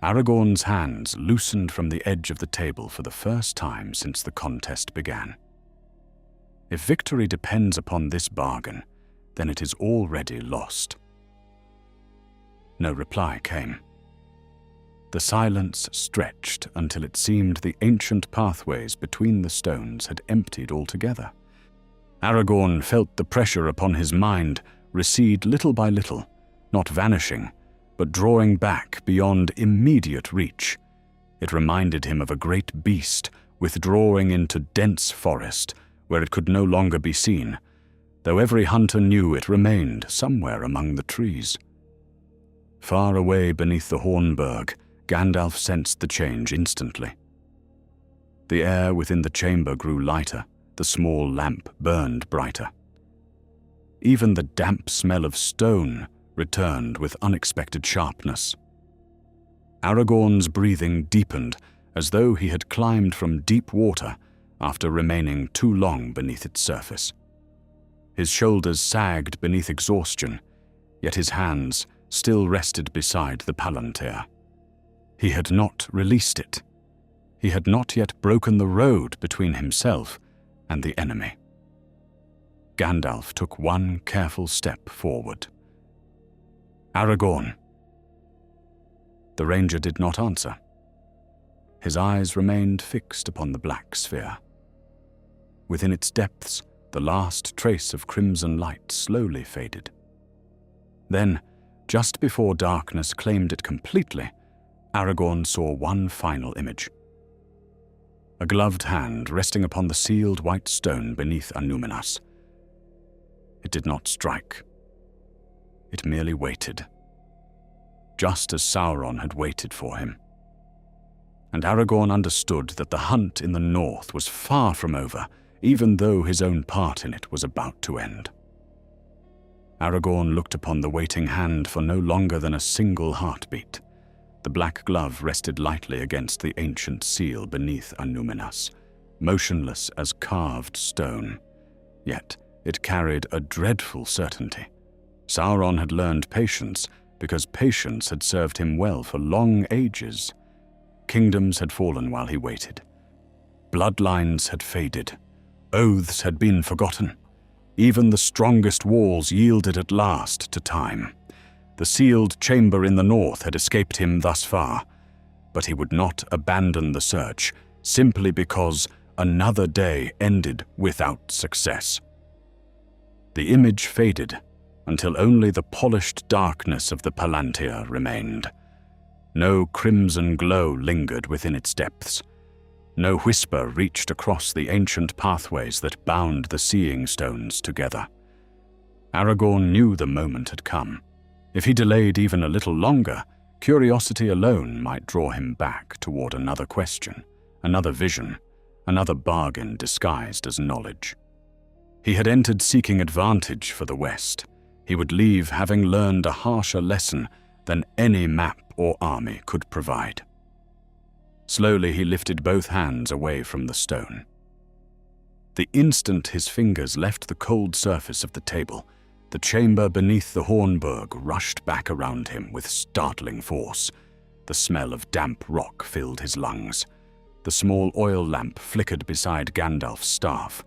Aragorn's hands loosened from the edge of the table for the first time since the contest began. If victory depends upon this bargain, then it is already lost. No reply came. The silence stretched until it seemed the ancient pathways between the stones had emptied altogether. Aragorn felt the pressure upon his mind recede little by little, not vanishing, but drawing back beyond immediate reach. It reminded him of a great beast withdrawing into dense forest where it could no longer be seen, though every hunter knew it remained somewhere among the trees. Far away beneath the Hornburg, Gandalf sensed the change instantly. The air within the chamber grew lighter, the small lamp burned brighter. Even the damp smell of stone returned with unexpected sharpness. Aragorn's breathing deepened as though he had climbed from deep water after remaining too long beneath its surface. His shoulders sagged beneath exhaustion, yet his hands still rested beside the Palantir. He had not released it. He had not yet broken the road between himself and the enemy. Gandalf took one careful step forward. Aragorn. The ranger did not answer. His eyes remained fixed upon the black sphere. Within its depths, the last trace of crimson light slowly faded. Then, just before darkness claimed it completely, Aragorn saw one final image. A gloved hand resting upon the sealed white stone beneath Annúminas. It did not strike. It merely waited, just as Sauron had waited for him. And Aragorn understood that the hunt in the north was far from over, even though his own part in it was about to end. Aragorn looked upon the waiting hand for no longer than a single heartbeat. The black glove rested lightly against the ancient seal beneath Annúminas, motionless as carved stone. Yet it carried a dreadful certainty. Sauron had learned patience because patience had served him well for long ages. Kingdoms had fallen while he waited. Bloodlines had faded. Oaths had been forgotten. Even the strongest walls yielded at last to time. The sealed chamber in the north had escaped him thus far, but he would not abandon the search simply because another day ended without success. The image faded until only the polished darkness of the Palantir remained. No crimson glow lingered within its depths. No whisper reached across the ancient pathways that bound the seeing stones together. Aragorn knew the moment had come. If he delayed even a little longer, curiosity alone might draw him back toward another question, another vision, another bargain disguised as knowledge. He had entered seeking advantage for the West. He would leave having learned a harsher lesson than any map or army could provide. Slowly he lifted both hands away from the stone. The instant his fingers left the cold surface of the table, the chamber beneath the Hornburg rushed back around him with startling force. The smell of damp rock filled his lungs. The small oil lamp flickered beside Gandalf's staff.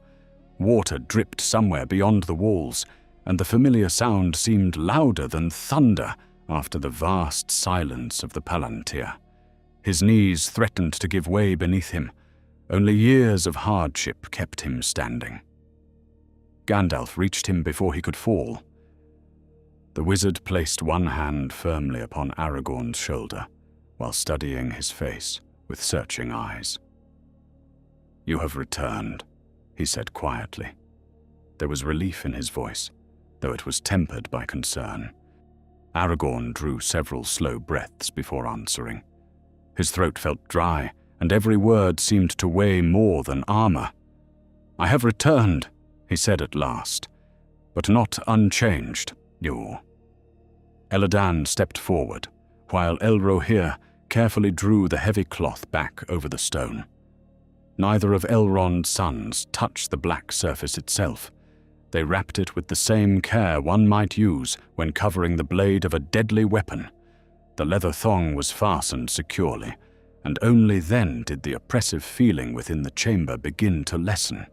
Water dripped somewhere beyond the walls, and the familiar sound seemed louder than thunder after the vast silence of the Palantir. His knees threatened to give way beneath him. Only years of hardship kept him standing. Gandalf reached him before he could fall. The wizard placed one hand firmly upon Aragorn's shoulder while studying his face with searching eyes. "You have returned," he said quietly. There was relief in his voice, though it was tempered by concern. Aragorn drew several slow breaths before answering. His throat felt dry, and every word seemed to weigh more than armor. "I have returned," he said at last, "but not unchanged, you." Elladan stepped forward, while Elrohir carefully drew the heavy cloth back over the stone. Neither of Elrond's sons touched the black surface itself. They wrapped it with the same care one might use when covering the blade of a deadly weapon. The leather thong was fastened securely, and only then did the oppressive feeling within the chamber begin to lessen.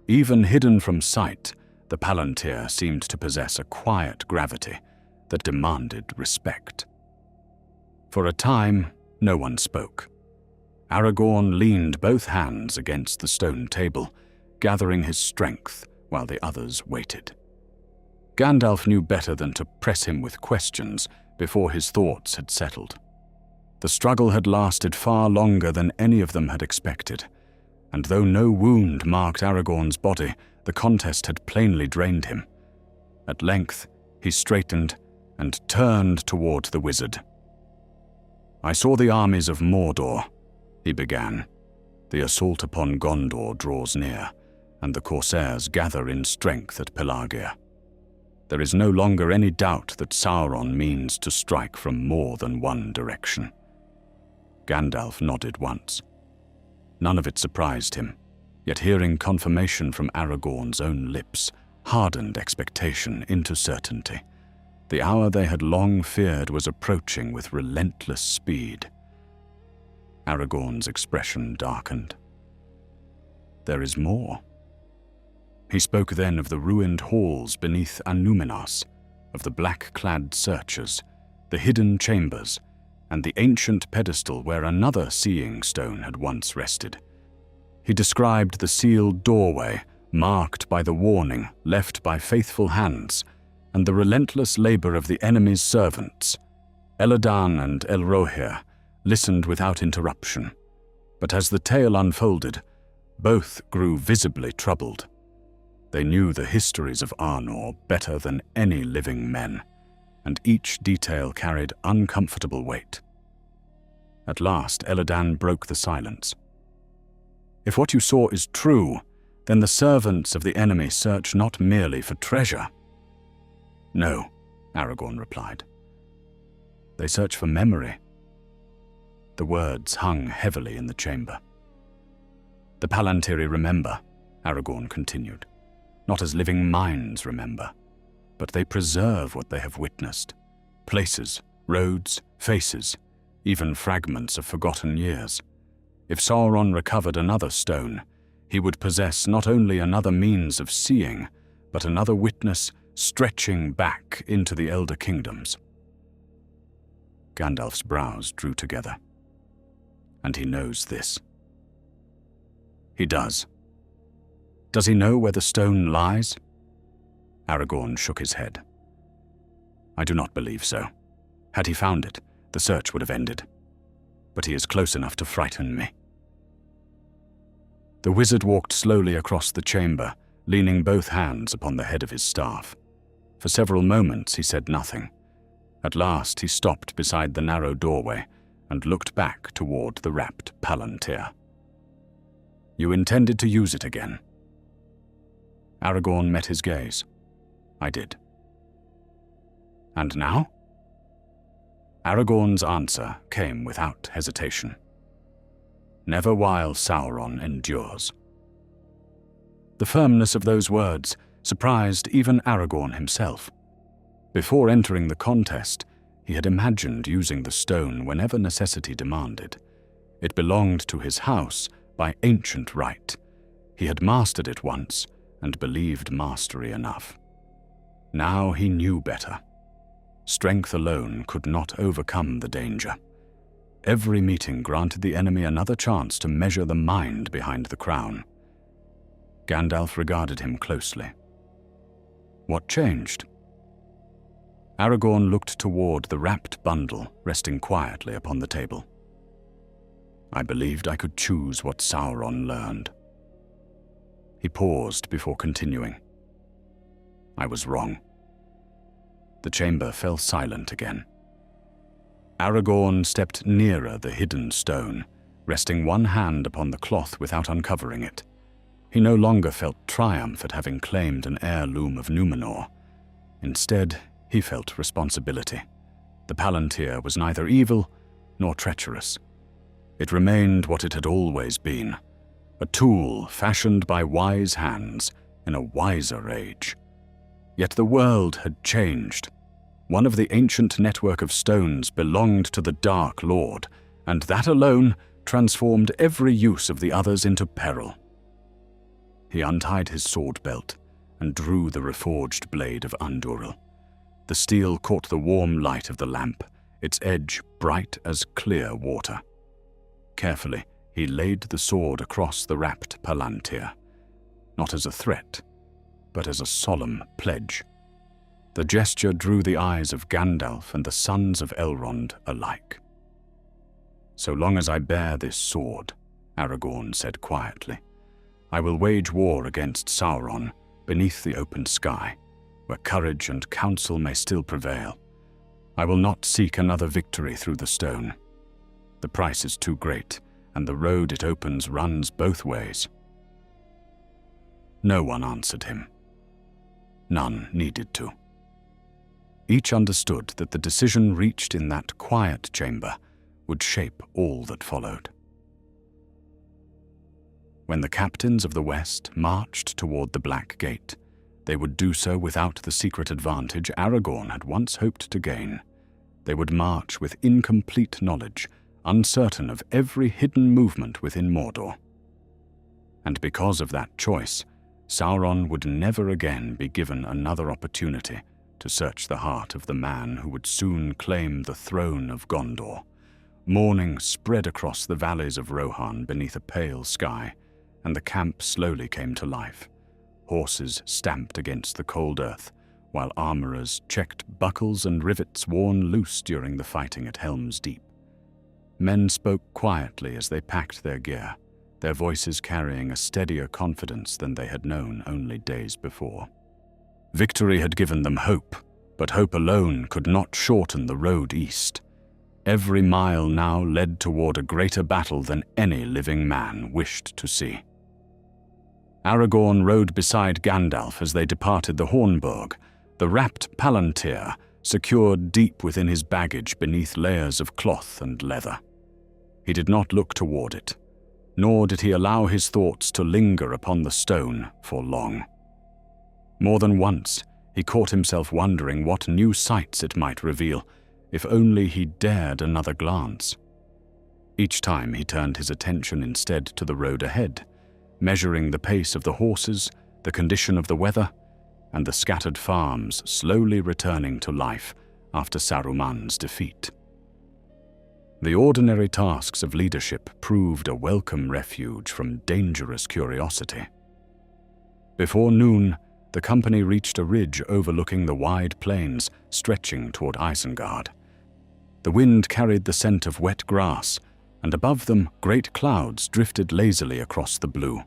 Even hidden from sight, the Palantir seemed to possess a quiet gravity that demanded respect. For a time, no one spoke. Aragorn leaned both hands against the stone table, gathering his strength while the others waited. Gandalf knew better than to press him with questions before his thoughts had settled. The struggle had lasted far longer than any of them had expected, and though no wound marked Aragorn's body, the contest had plainly drained him. At length, he straightened and turned toward the wizard. "I saw the armies of Mordor," he began. "The assault upon Gondor draws near, and the Corsairs gather in strength at Pelargir. There is no longer any doubt that Sauron means to strike from more than one direction." Gandalf nodded once. None of it surprised him, yet hearing confirmation from Aragorn's own lips hardened expectation into certainty. The hour they had long feared was approaching with relentless speed. Aragorn's expression darkened. "There is more." He spoke then of the ruined halls beneath Annúminas, of the black-clad searchers, the hidden chambers, and the ancient pedestal where another seeing stone had once rested. He described the sealed doorway, marked by the warning left by faithful hands, and the relentless labor of the enemy's servants. Elladan and Elrohir listened without interruption, but as the tale unfolded, both grew visibly troubled. They knew the histories of Arnor better than any living men, and each detail carried uncomfortable weight. At last, Elladan broke the silence. "If what you saw is true, then the servants of the enemy search not merely for treasure." "No," Aragorn replied. "They search for memory." The words hung heavily in the chamber. "The Palantiri remember," Aragorn continued, "not as living minds remember, but they preserve what they have witnessed. Places, roads, faces, even fragments of forgotten years. If Sauron recovered another stone, he would possess not only another means of seeing, but another witness stretching back into the Elder Kingdoms. Gandalf's brows drew together. And he knows this. He does. Does he know where the stone lies? Aragorn shook his head. I do not believe so. Had he found it, the search would have ended. But he is close enough to frighten me. The wizard walked slowly across the chamber, leaning both hands upon the head of his staff. For several moments he said nothing. At last he stopped beside the narrow doorway and looked back toward the wrapped palantir. You intended to use it again? Aragorn met his gaze. I did. And now? Aragorn's answer came without hesitation. Never while Sauron endures. The firmness of those words surprised even Aragorn himself. Before entering the contest, he had imagined using the stone whenever necessity demanded. It belonged to his house by ancient right. He had mastered it once and believed mastery enough. Now he knew better. Strength alone could not overcome the danger. Every meeting granted the enemy another chance to measure the mind behind the crown. Gandalf regarded him closely. What changed? Aragorn looked toward the wrapped bundle resting quietly upon the table. I believed I could choose what Sauron learned. He paused before continuing. I was wrong. The chamber fell silent again. Aragorn stepped nearer the hidden stone, resting one hand upon the cloth without uncovering it. He no longer felt triumph at having claimed an heirloom of Númenor. Instead, he felt responsibility. The palantir was neither evil nor treacherous. It remained what it had always been, a tool fashioned by wise hands in a wiser age. Yet the world had changed. One of the ancient network of stones belonged to the Dark Lord, and that alone transformed every use of the others into peril. He untied his sword belt and drew the reforged blade of Andúril. The steel caught the warm light of the lamp, its edge bright as clear water. Carefully, he laid the sword across the wrapped palantir, not as a threat, but as a solemn pledge. The gesture drew the eyes of Gandalf and the sons of Elrond alike. So long as I bear this sword, Aragorn said quietly, I will wage war against Sauron beneath the open sky, where courage and counsel may still prevail. I will not seek another victory through the stone. The price is too great, and the road it opens runs both ways. No one answered him. None needed to. Each understood that the decision reached in that quiet chamber would shape all that followed. When the captains of the West marched toward the Black Gate, they would do so without the secret advantage Aragorn had once hoped to gain. They would march with incomplete knowledge, uncertain of every hidden movement within Mordor. And because of that choice, Sauron would never again be given another opportunity to search the heart of the man who would soon claim the throne of Gondor. Morning spread across the valleys of Rohan beneath a pale sky, and the camp slowly came to life. Horses stamped against the cold earth, while armorers checked buckles and rivets worn loose during the fighting at Helm's Deep. Men spoke quietly as they packed their gear, their voices carrying a steadier confidence than they had known only days before. Victory had given them hope, but hope alone could not shorten the road east. Every mile now led toward a greater battle than any living man wished to see. Aragorn rode beside Gandalf as they departed the Hornburg, the wrapped palantir secured deep within his baggage beneath layers of cloth and leather. He did not look toward it, nor did he allow his thoughts to linger upon the stone for long. More than once, he caught himself wondering what new sights it might reveal, if only he dared another glance. Each time he turned his attention instead to the road ahead, measuring the pace of the horses, the condition of the weather, and the scattered farms slowly returning to life after Saruman's defeat. The ordinary tasks of leadership proved a welcome refuge from dangerous curiosity. Before noon, the company reached a ridge overlooking the wide plains stretching toward Isengard. The wind carried the scent of wet grass, and above them great clouds drifted lazily across the blue.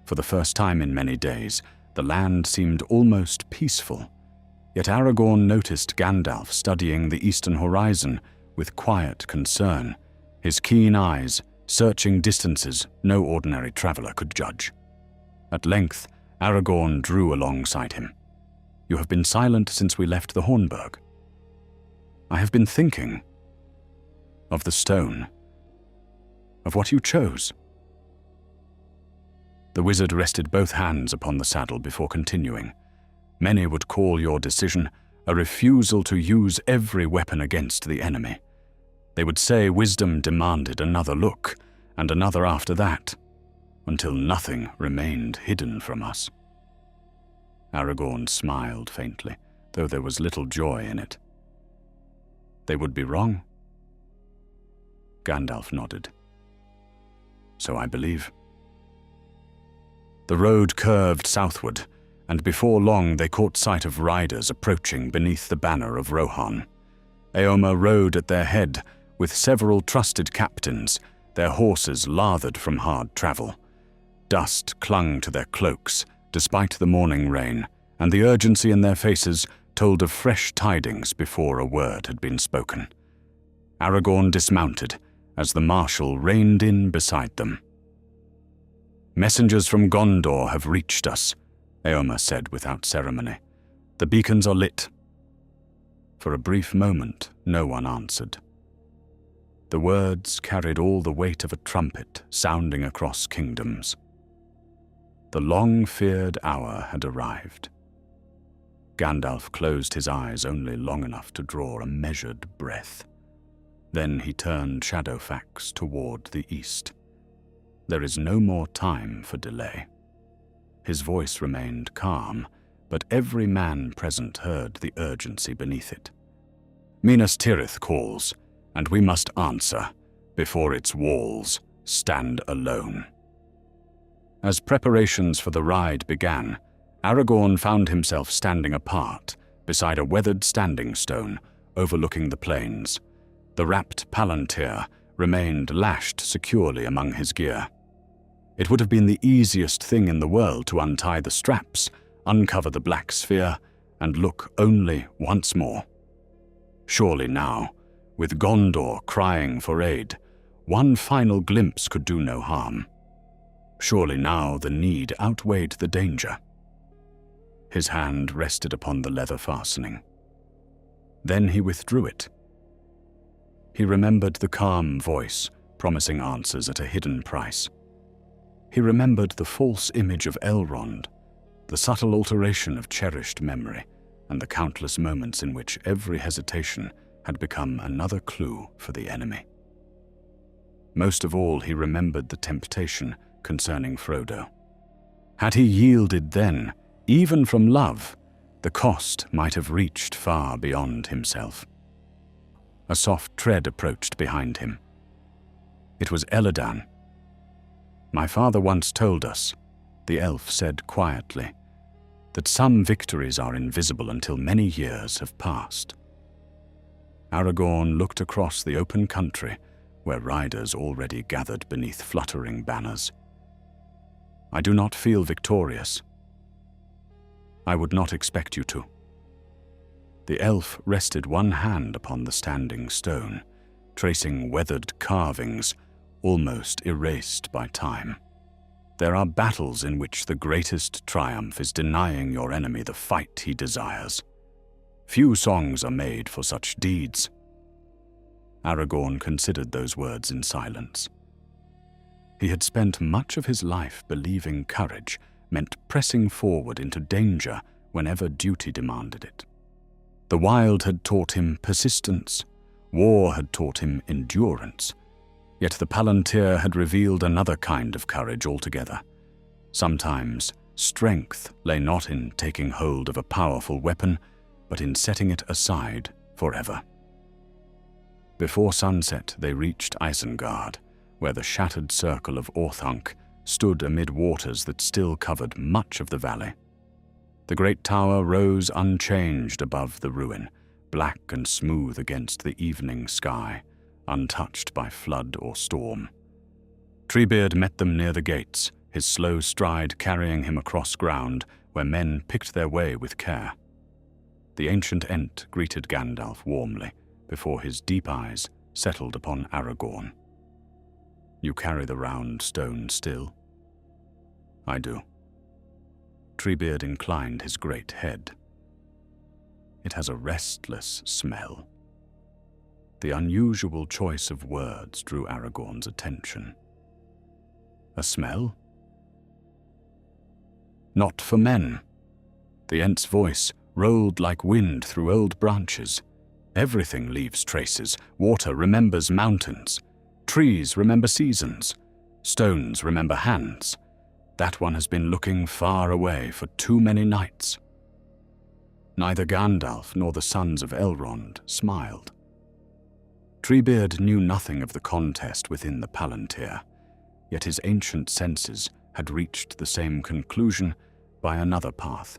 For the first time in many days, the land seemed almost peaceful. Yet Aragorn noticed Gandalf studying the eastern horizon with quiet concern, his keen eyes searching distances no ordinary traveler could judge. At length, Aragorn drew alongside him. "You have been silent since we left the Hornburg." "I have been thinking of the stone, of what you chose." The wizard rested both hands upon the saddle before continuing. "Many would call your decision a refusal to use every weapon against the enemy. They would say wisdom demanded another look, and another after that, until nothing remained hidden from us." Aragorn smiled faintly, though there was little joy in it. "They would be wrong?" Gandalf nodded. "So I believe." The road curved southward, and before long they caught sight of riders approaching beneath the banner of Rohan. Éomer rode at their head, with several trusted captains, their horses lathered from hard travel. Dust clung to their cloaks, despite the morning rain, and the urgency in their faces told of fresh tidings before a word had been spoken. Aragorn dismounted, as the marshal reined in beside them. "Messengers from Gondor have reached us," Éomer said without ceremony. "The beacons are lit." For a brief moment, no one answered. The words carried all the weight of a trumpet sounding across kingdoms. The long-feared hour had arrived. Gandalf closed his eyes only long enough to draw a measured breath. Then he turned Shadowfax toward the east. There is no more time for delay. His voice remained calm, but every man present heard the urgency beneath it. "Minas Tirith calls, and we must answer before its walls stand alone." As preparations for the ride began, Aragorn found himself standing apart beside a weathered standing stone overlooking the plains. The wrapped palantir remained lashed securely among his gear. It would have been the easiest thing in the world to untie the straps, uncover the black sphere, and look only once more. Surely now, with Gondor crying for aid, one final glimpse could do no harm. Surely now the need outweighed the danger. His hand rested upon the leather fastening. Then he withdrew it. He remembered the calm voice promising answers at a hidden price. He remembered the false image of Elrond, the subtle alteration of cherished memory, and the countless moments in which every hesitation had become another clue for the enemy. Most of all, he remembered the temptation concerning Frodo. Had he yielded then, even from love, the cost might have reached far beyond himself. A soft tread approached behind him. It was Elladan. "My father once told us," the elf said quietly, "that some victories are invisible until many years have passed." Aragorn looked across the open country, where riders already gathered beneath fluttering banners. "I do not feel victorious. I would not expect you to." The elf rested one hand upon the standing stone, tracing weathered carvings almost erased by time. "There are battles in which the greatest triumph is denying your enemy the fight he desires. Few songs are made for such deeds." Aragorn considered those words in silence. He had spent much of his life believing courage meant pressing forward into danger whenever duty demanded it. The wild had taught him persistence, war had taught him endurance, yet the Palantir had revealed another kind of courage altogether. Sometimes strength lay not in taking hold of a powerful weapon, but in setting it aside forever. Before sunset they reached Isengard, where the shattered circle of Orthanc stood amid waters that still covered much of the valley. The great tower rose unchanged above the ruin, black and smooth against the evening sky, untouched by flood or storm. Treebeard met them near the gates, his slow stride carrying him across ground where men picked their way with care. The ancient Ent greeted Gandalf warmly before his deep eyes settled upon Aragorn. "You carry the round stone still?" "I do." Treebeard inclined his great head. "It has a restless smell." The unusual choice of words drew Aragorn's attention. "A smell?" "Not for men." The Ent's voice rolled like wind through old branches. "Everything leaves traces. Water remembers mountains. Trees remember seasons. Stones remember hands. That one has been looking far away for too many nights." Neither Gandalf nor the sons of Elrond smiled. Treebeard knew nothing of the contest within the Palantir, yet his ancient senses had reached the same conclusion by another path.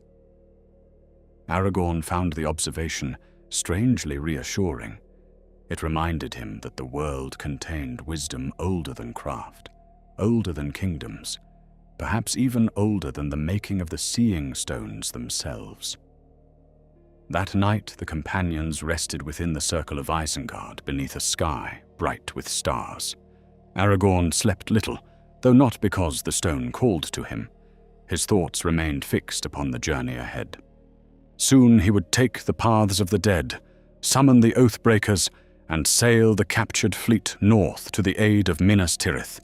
Aragorn found the observation strangely reassuring. It reminded him that the world contained wisdom older than craft, older than kingdoms, perhaps even older than the making of the seeing stones themselves. That night the companions rested within the circle of Isengard beneath a sky bright with stars. Aragorn slept little, though not because the stone called to him. His thoughts remained fixed upon the journey ahead. Soon he would take the paths of the dead, summon the Oathbreakers, and sail the captured fleet north to the aid of Minas Tirith.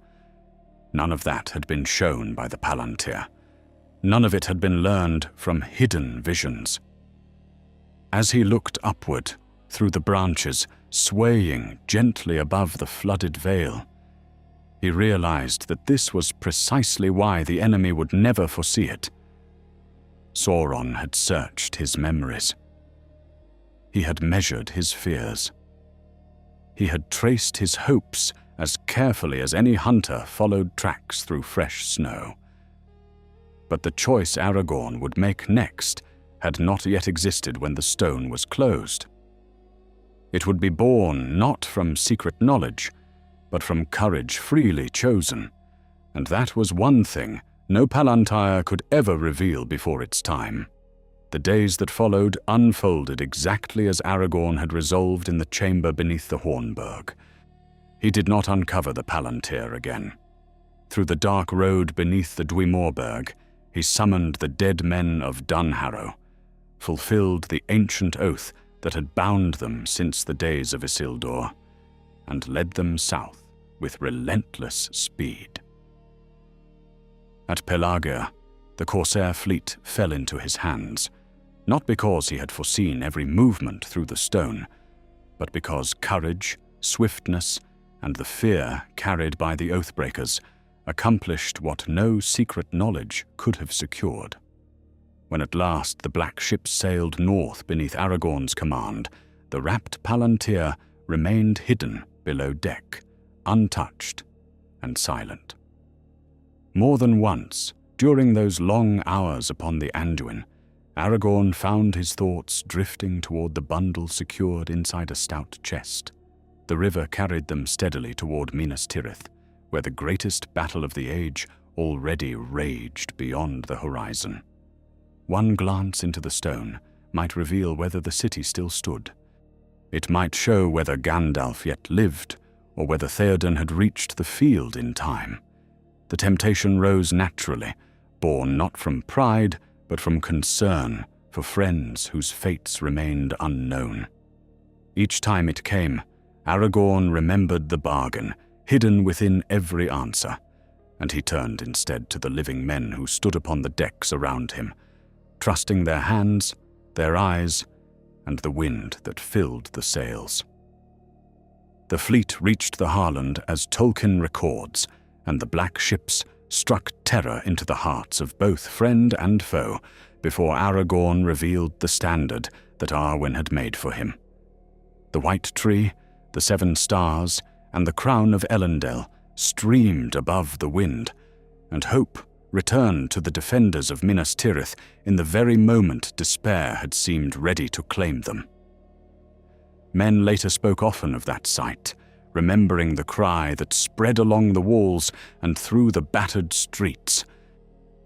None of that had been shown by the Palantir. None of it had been learned from hidden visions. As he looked upward, through the branches, swaying gently above the flooded vale, he realized that this was precisely why the enemy would never foresee it. Sauron had searched his memories. He had measured his fears. He had traced his hopes as carefully as any hunter followed tracks through fresh snow. But the choice Aragorn would make next had not yet existed when the stone was closed. It would be born not from secret knowledge, but from courage freely chosen, and that was one thing no Palantir could ever reveal before its time. The days that followed unfolded exactly as Aragorn had resolved in the chamber beneath the Hornburg. He did not uncover the Palantir again. Through the dark road beneath the Dwemoorberg, he summoned the dead men of Dunharrow, fulfilled the ancient oath that had bound them since the days of Isildur, and led them south with relentless speed. At Pelargir, the Corsair fleet fell into his hands, not because he had foreseen every movement through the stone, but because courage, swiftness, and the fear carried by the Oathbreakers accomplished what no secret knowledge could have secured. When at last the black ships sailed north beneath Aragorn's command, the rapt Palantir remained hidden below deck, untouched and silent. More than once, during those long hours upon the Anduin, Aragorn found his thoughts drifting toward the bundle secured inside a stout chest. The river carried them steadily toward Minas Tirith, where the greatest battle of the age already raged beyond the horizon. One glance into the stone might reveal whether the city still stood. It might show whether Gandalf yet lived, or whether Theoden had reached the field in time. The temptation rose naturally, born not from pride, but from concern for friends whose fates remained unknown. Each time it came, Aragorn remembered the bargain, hidden within every answer, and he turned instead to the living men who stood upon the decks around him, trusting their hands, their eyes, and the wind that filled the sails. The fleet reached the Harland as Tolkien records, and the black ships struck terror into the hearts of both friend and foe before Aragorn revealed the standard that Arwen had made for him. The white tree, The 7 stars and the crown of Elendil streamed above the wind, and hope returned to the defenders of Minas Tirith in the very moment despair had seemed ready to claim them. Men later spoke often of that sight, remembering the cry that spread along the walls and through the battered streets.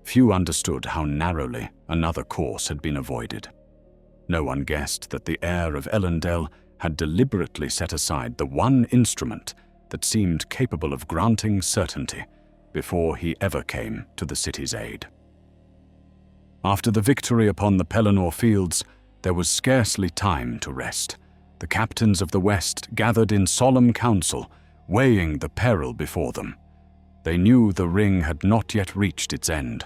Few understood how narrowly another course had been avoided. No one guessed that the heir of Elendil had deliberately set aside the one instrument that seemed capable of granting certainty before he ever came to the city's aid. After the victory upon the Pelennor fields, there was scarcely time to rest. The captains of the West gathered in solemn council, weighing the peril before them. They knew the ring had not yet reached its end,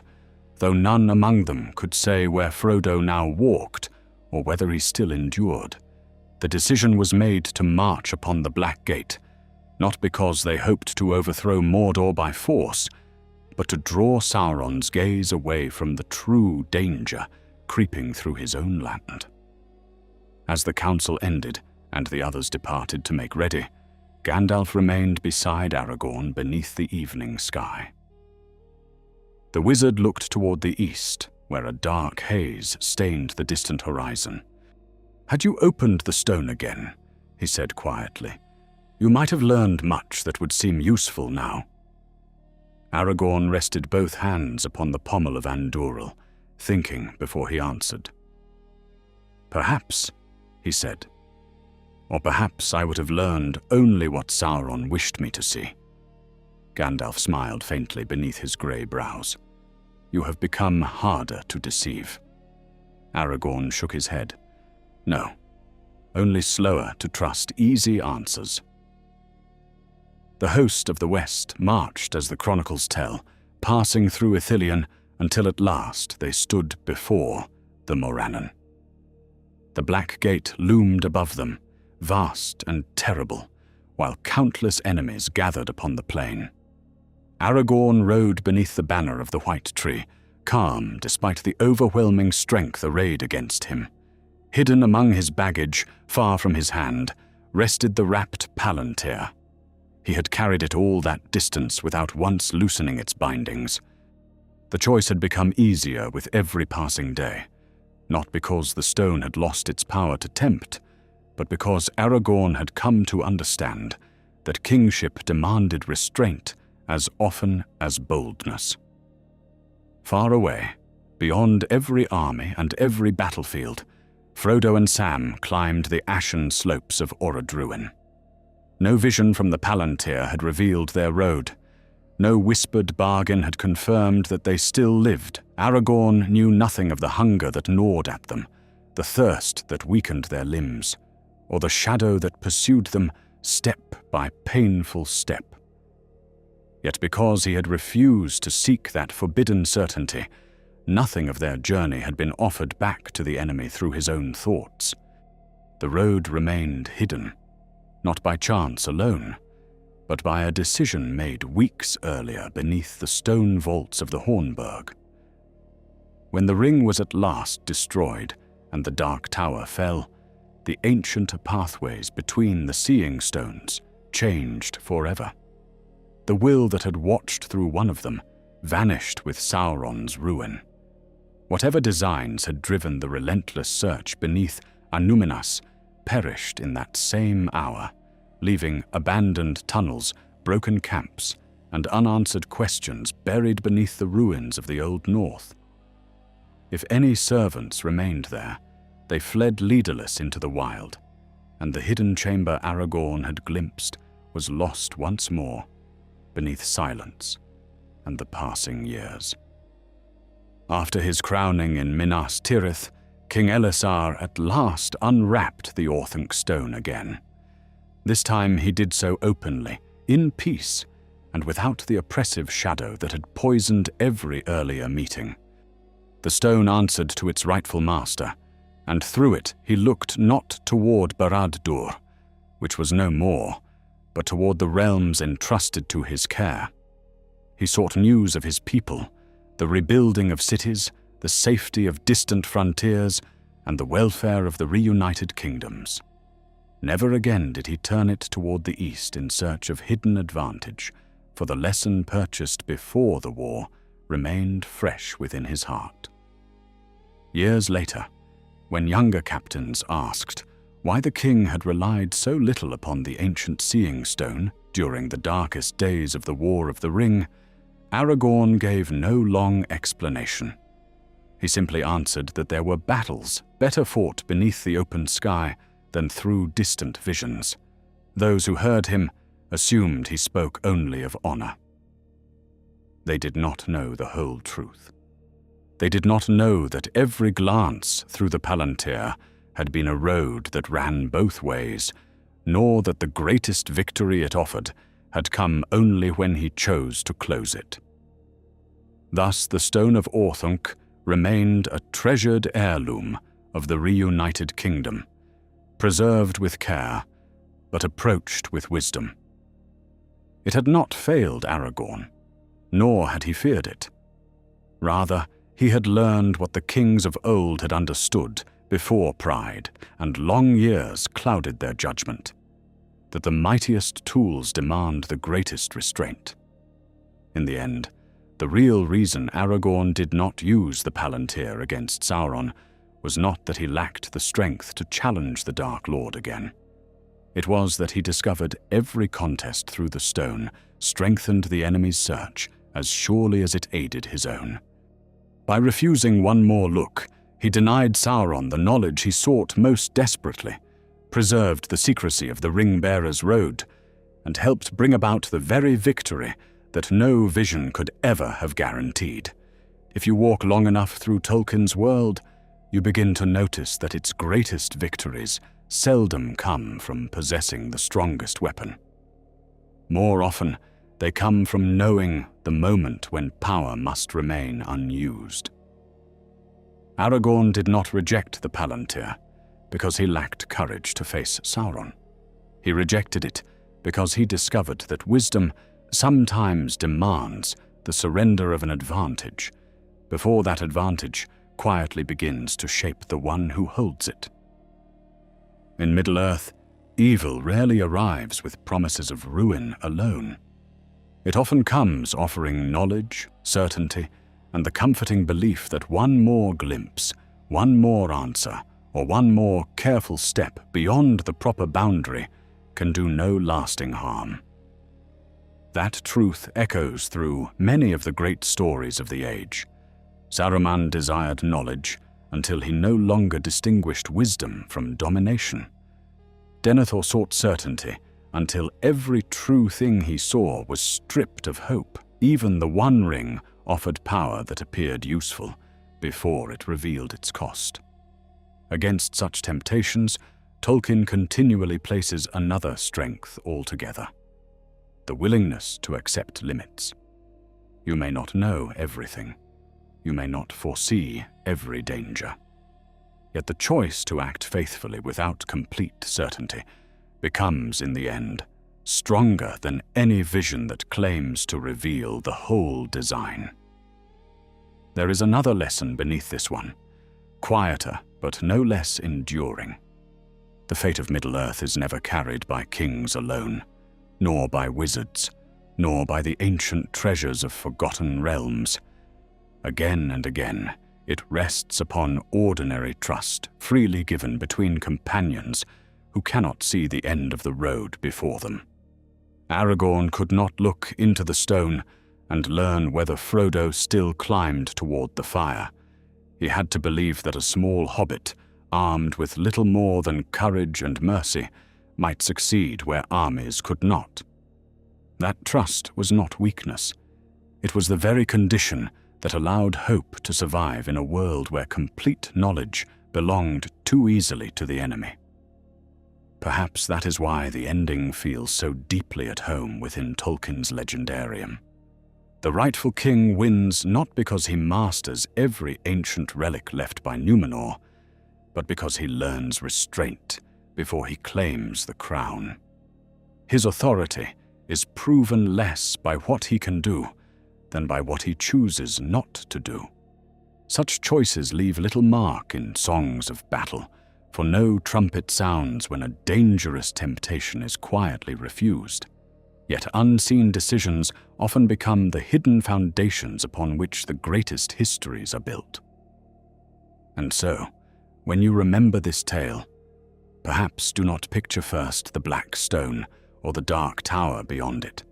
though none among them could say where Frodo now walked or whether he still endured. The decision was made to march upon the Black Gate, not because they hoped to overthrow Mordor by force, but to draw Sauron's gaze away from the true danger creeping through his own land. As the council ended and the others departed to make ready, Gandalf remained beside Aragorn beneath the evening sky. The wizard looked toward the east, where a dark haze stained the distant horizon. "Had you opened the stone again," he said quietly, "you might have learned much that would seem useful now." Aragorn rested both hands upon the pommel of Andúril, thinking before he answered. "Perhaps," he said. "Or perhaps I would have learned only what Sauron wished me to see." Gandalf smiled faintly beneath his grey brows. "You have become harder to deceive." Aragorn shook his head. "No, only slower to trust easy answers." The host of the West marched, as the chronicles tell, passing through Ithilien until at last they stood before the Morannon. The Black Gate loomed above them, vast and terrible, while countless enemies gathered upon the plain. Aragorn rode beneath the banner of the White Tree, calm despite the overwhelming strength arrayed against him. Hidden among his baggage, far from his hand, rested the wrapped Palantir. He had carried it all that distance without once loosening its bindings. The choice had become easier with every passing day, not because the stone had lost its power to tempt, but because Aragorn had come to understand that kingship demanded restraint as often as boldness. Far away, beyond every army and every battlefield, Frodo and Sam climbed the ashen slopes of Orodruin. No vision from the Palantir had revealed their road. No whispered bargain had confirmed that they still lived. Aragorn knew nothing of the hunger that gnawed at them, the thirst that weakened their limbs, or the shadow that pursued them step by painful step. Yet because he had refused to seek that forbidden certainty, nothing of their journey had been offered back to the enemy through his own thoughts. The road remained hidden, not by chance alone, but by a decision made weeks earlier beneath the stone vaults of the Hornburg. When the ring was at last destroyed and the Dark Tower fell, the ancient pathways between the Seeing Stones changed forever. The will that had watched through one of them vanished with Sauron's ruin. Whatever designs had driven the relentless search beneath Annúminas perished in that same hour, leaving abandoned tunnels, broken camps, and unanswered questions buried beneath the ruins of the Old North. If any servants remained there, they fled leaderless into the wild, and the hidden chamber Aragorn had glimpsed was lost once more beneath silence and the passing years. After his crowning in Minas Tirith, King Elessar at last unwrapped the Orthanc stone again. This time he did so openly, in peace, and without the oppressive shadow that had poisoned every earlier meeting. The stone answered to its rightful master, and through it he looked not toward Barad-dûr, which was no more, but toward the realms entrusted to his care. He sought news of his people, the rebuilding of cities, the safety of distant frontiers, and the welfare of the reunited kingdoms. Never again did he turn it toward the east in search of hidden advantage, for the lesson purchased before the war remained fresh within his heart. Years later, when younger captains asked why the king had relied so little upon the ancient seeing stone during the darkest days of the War of the Ring, Aragorn gave no long explanation. He simply answered that there were battles better fought beneath the open sky than through distant visions. Those who heard him assumed he spoke only of honor. They did not know the whole truth. They did not know that every glance through the Palantir had been a road that ran both ways, nor that the greatest victory it offered had come only when he chose to close it. Thus the Stone of Orthanc remained a treasured heirloom of the reunited kingdom, preserved with care, but approached with wisdom. It had not failed Aragorn, nor had he feared it. Rather, he had learned what the kings of old had understood before pride and long years clouded their judgment, that the mightiest tools demand the greatest restraint. In the end, the real reason Aragorn did not use the Palantir against Sauron was not that he lacked the strength to challenge the Dark Lord again. It was that he discovered every contest through the stone strengthened the enemy's search as surely as it aided his own. By refusing one more look, he denied Sauron the knowledge he sought most desperately, preserved the secrecy of the Ring-Bearer's Road, and helped bring about the very victory that no vision could ever have guaranteed. If you walk long enough through Tolkien's world, you begin to notice that its greatest victories seldom come from possessing the strongest weapon. More often, they come from knowing the moment when power must remain unused. Aragorn did not reject the Palantir because he lacked courage to face Sauron. He rejected it because he discovered that wisdom sometimes demands the surrender of an advantage before that advantage quietly begins to shape the one who holds it. In Middle-earth, evil rarely arrives with promises of ruin alone. It often comes offering knowledge, certainty, and the comforting belief that one more glimpse, one more answer, or one more careful step beyond the proper boundary can do no lasting harm. That truth echoes through many of the great stories of the age. Saruman desired knowledge until he no longer distinguished wisdom from domination. Denethor sought certainty until every true thing he saw was stripped of hope. Even the One Ring offered power that appeared useful before it revealed its cost. Against such temptations, Tolkien continually places another strength altogether: the willingness to accept limits. You may not know everything. You may not foresee every danger. Yet the choice to act faithfully without complete certainty becomes, in the end, stronger than any vision that claims to reveal the whole design. There is another lesson beneath this one, quieter but no less enduring. The fate of Middle-earth is never carried by kings alone, nor by wizards, nor by the ancient treasures of forgotten realms. Again and again, it rests upon ordinary trust freely given between companions who cannot see the end of the road before them. Aragorn could not look into the stone and learn whether Frodo still climbed toward the fire. He had to believe that a small hobbit, armed with little more than courage and mercy, might succeed where armies could not. That trust was not weakness. It was the very condition that allowed hope to survive in a world where complete knowledge belonged too easily to the enemy. Perhaps that is why the ending feels so deeply at home within Tolkien's legendarium. The rightful king wins not because he masters every ancient relic left by Numenor, but because he learns restraint before he claims the crown. His authority is proven less by what he can do than by what he chooses not to do. Such choices leave little mark in songs of battle, For no trumpet sounds when a dangerous temptation is quietly refused. Yet unseen decisions often become the hidden foundations upon which the greatest histories are built. And so, when you remember this tale, perhaps do not picture first the black stone or the dark tower beyond it.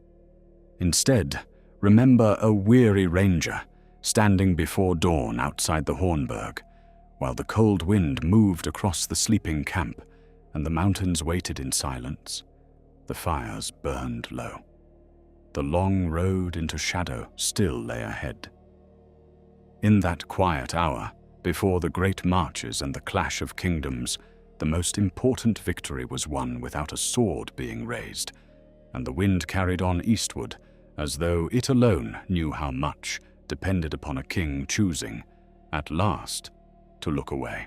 Instead, remember a weary ranger standing before dawn outside the Hornburg, while the cold wind moved across the sleeping camp and the mountains waited in silence. The fires burned low. The long road into shadow still lay ahead. In that quiet hour, before the great marches and the clash of kingdoms, the most important victory was won without a sword being raised, and the wind carried on eastward, as though it alone knew how much depended upon a king choosing, at last, to look away.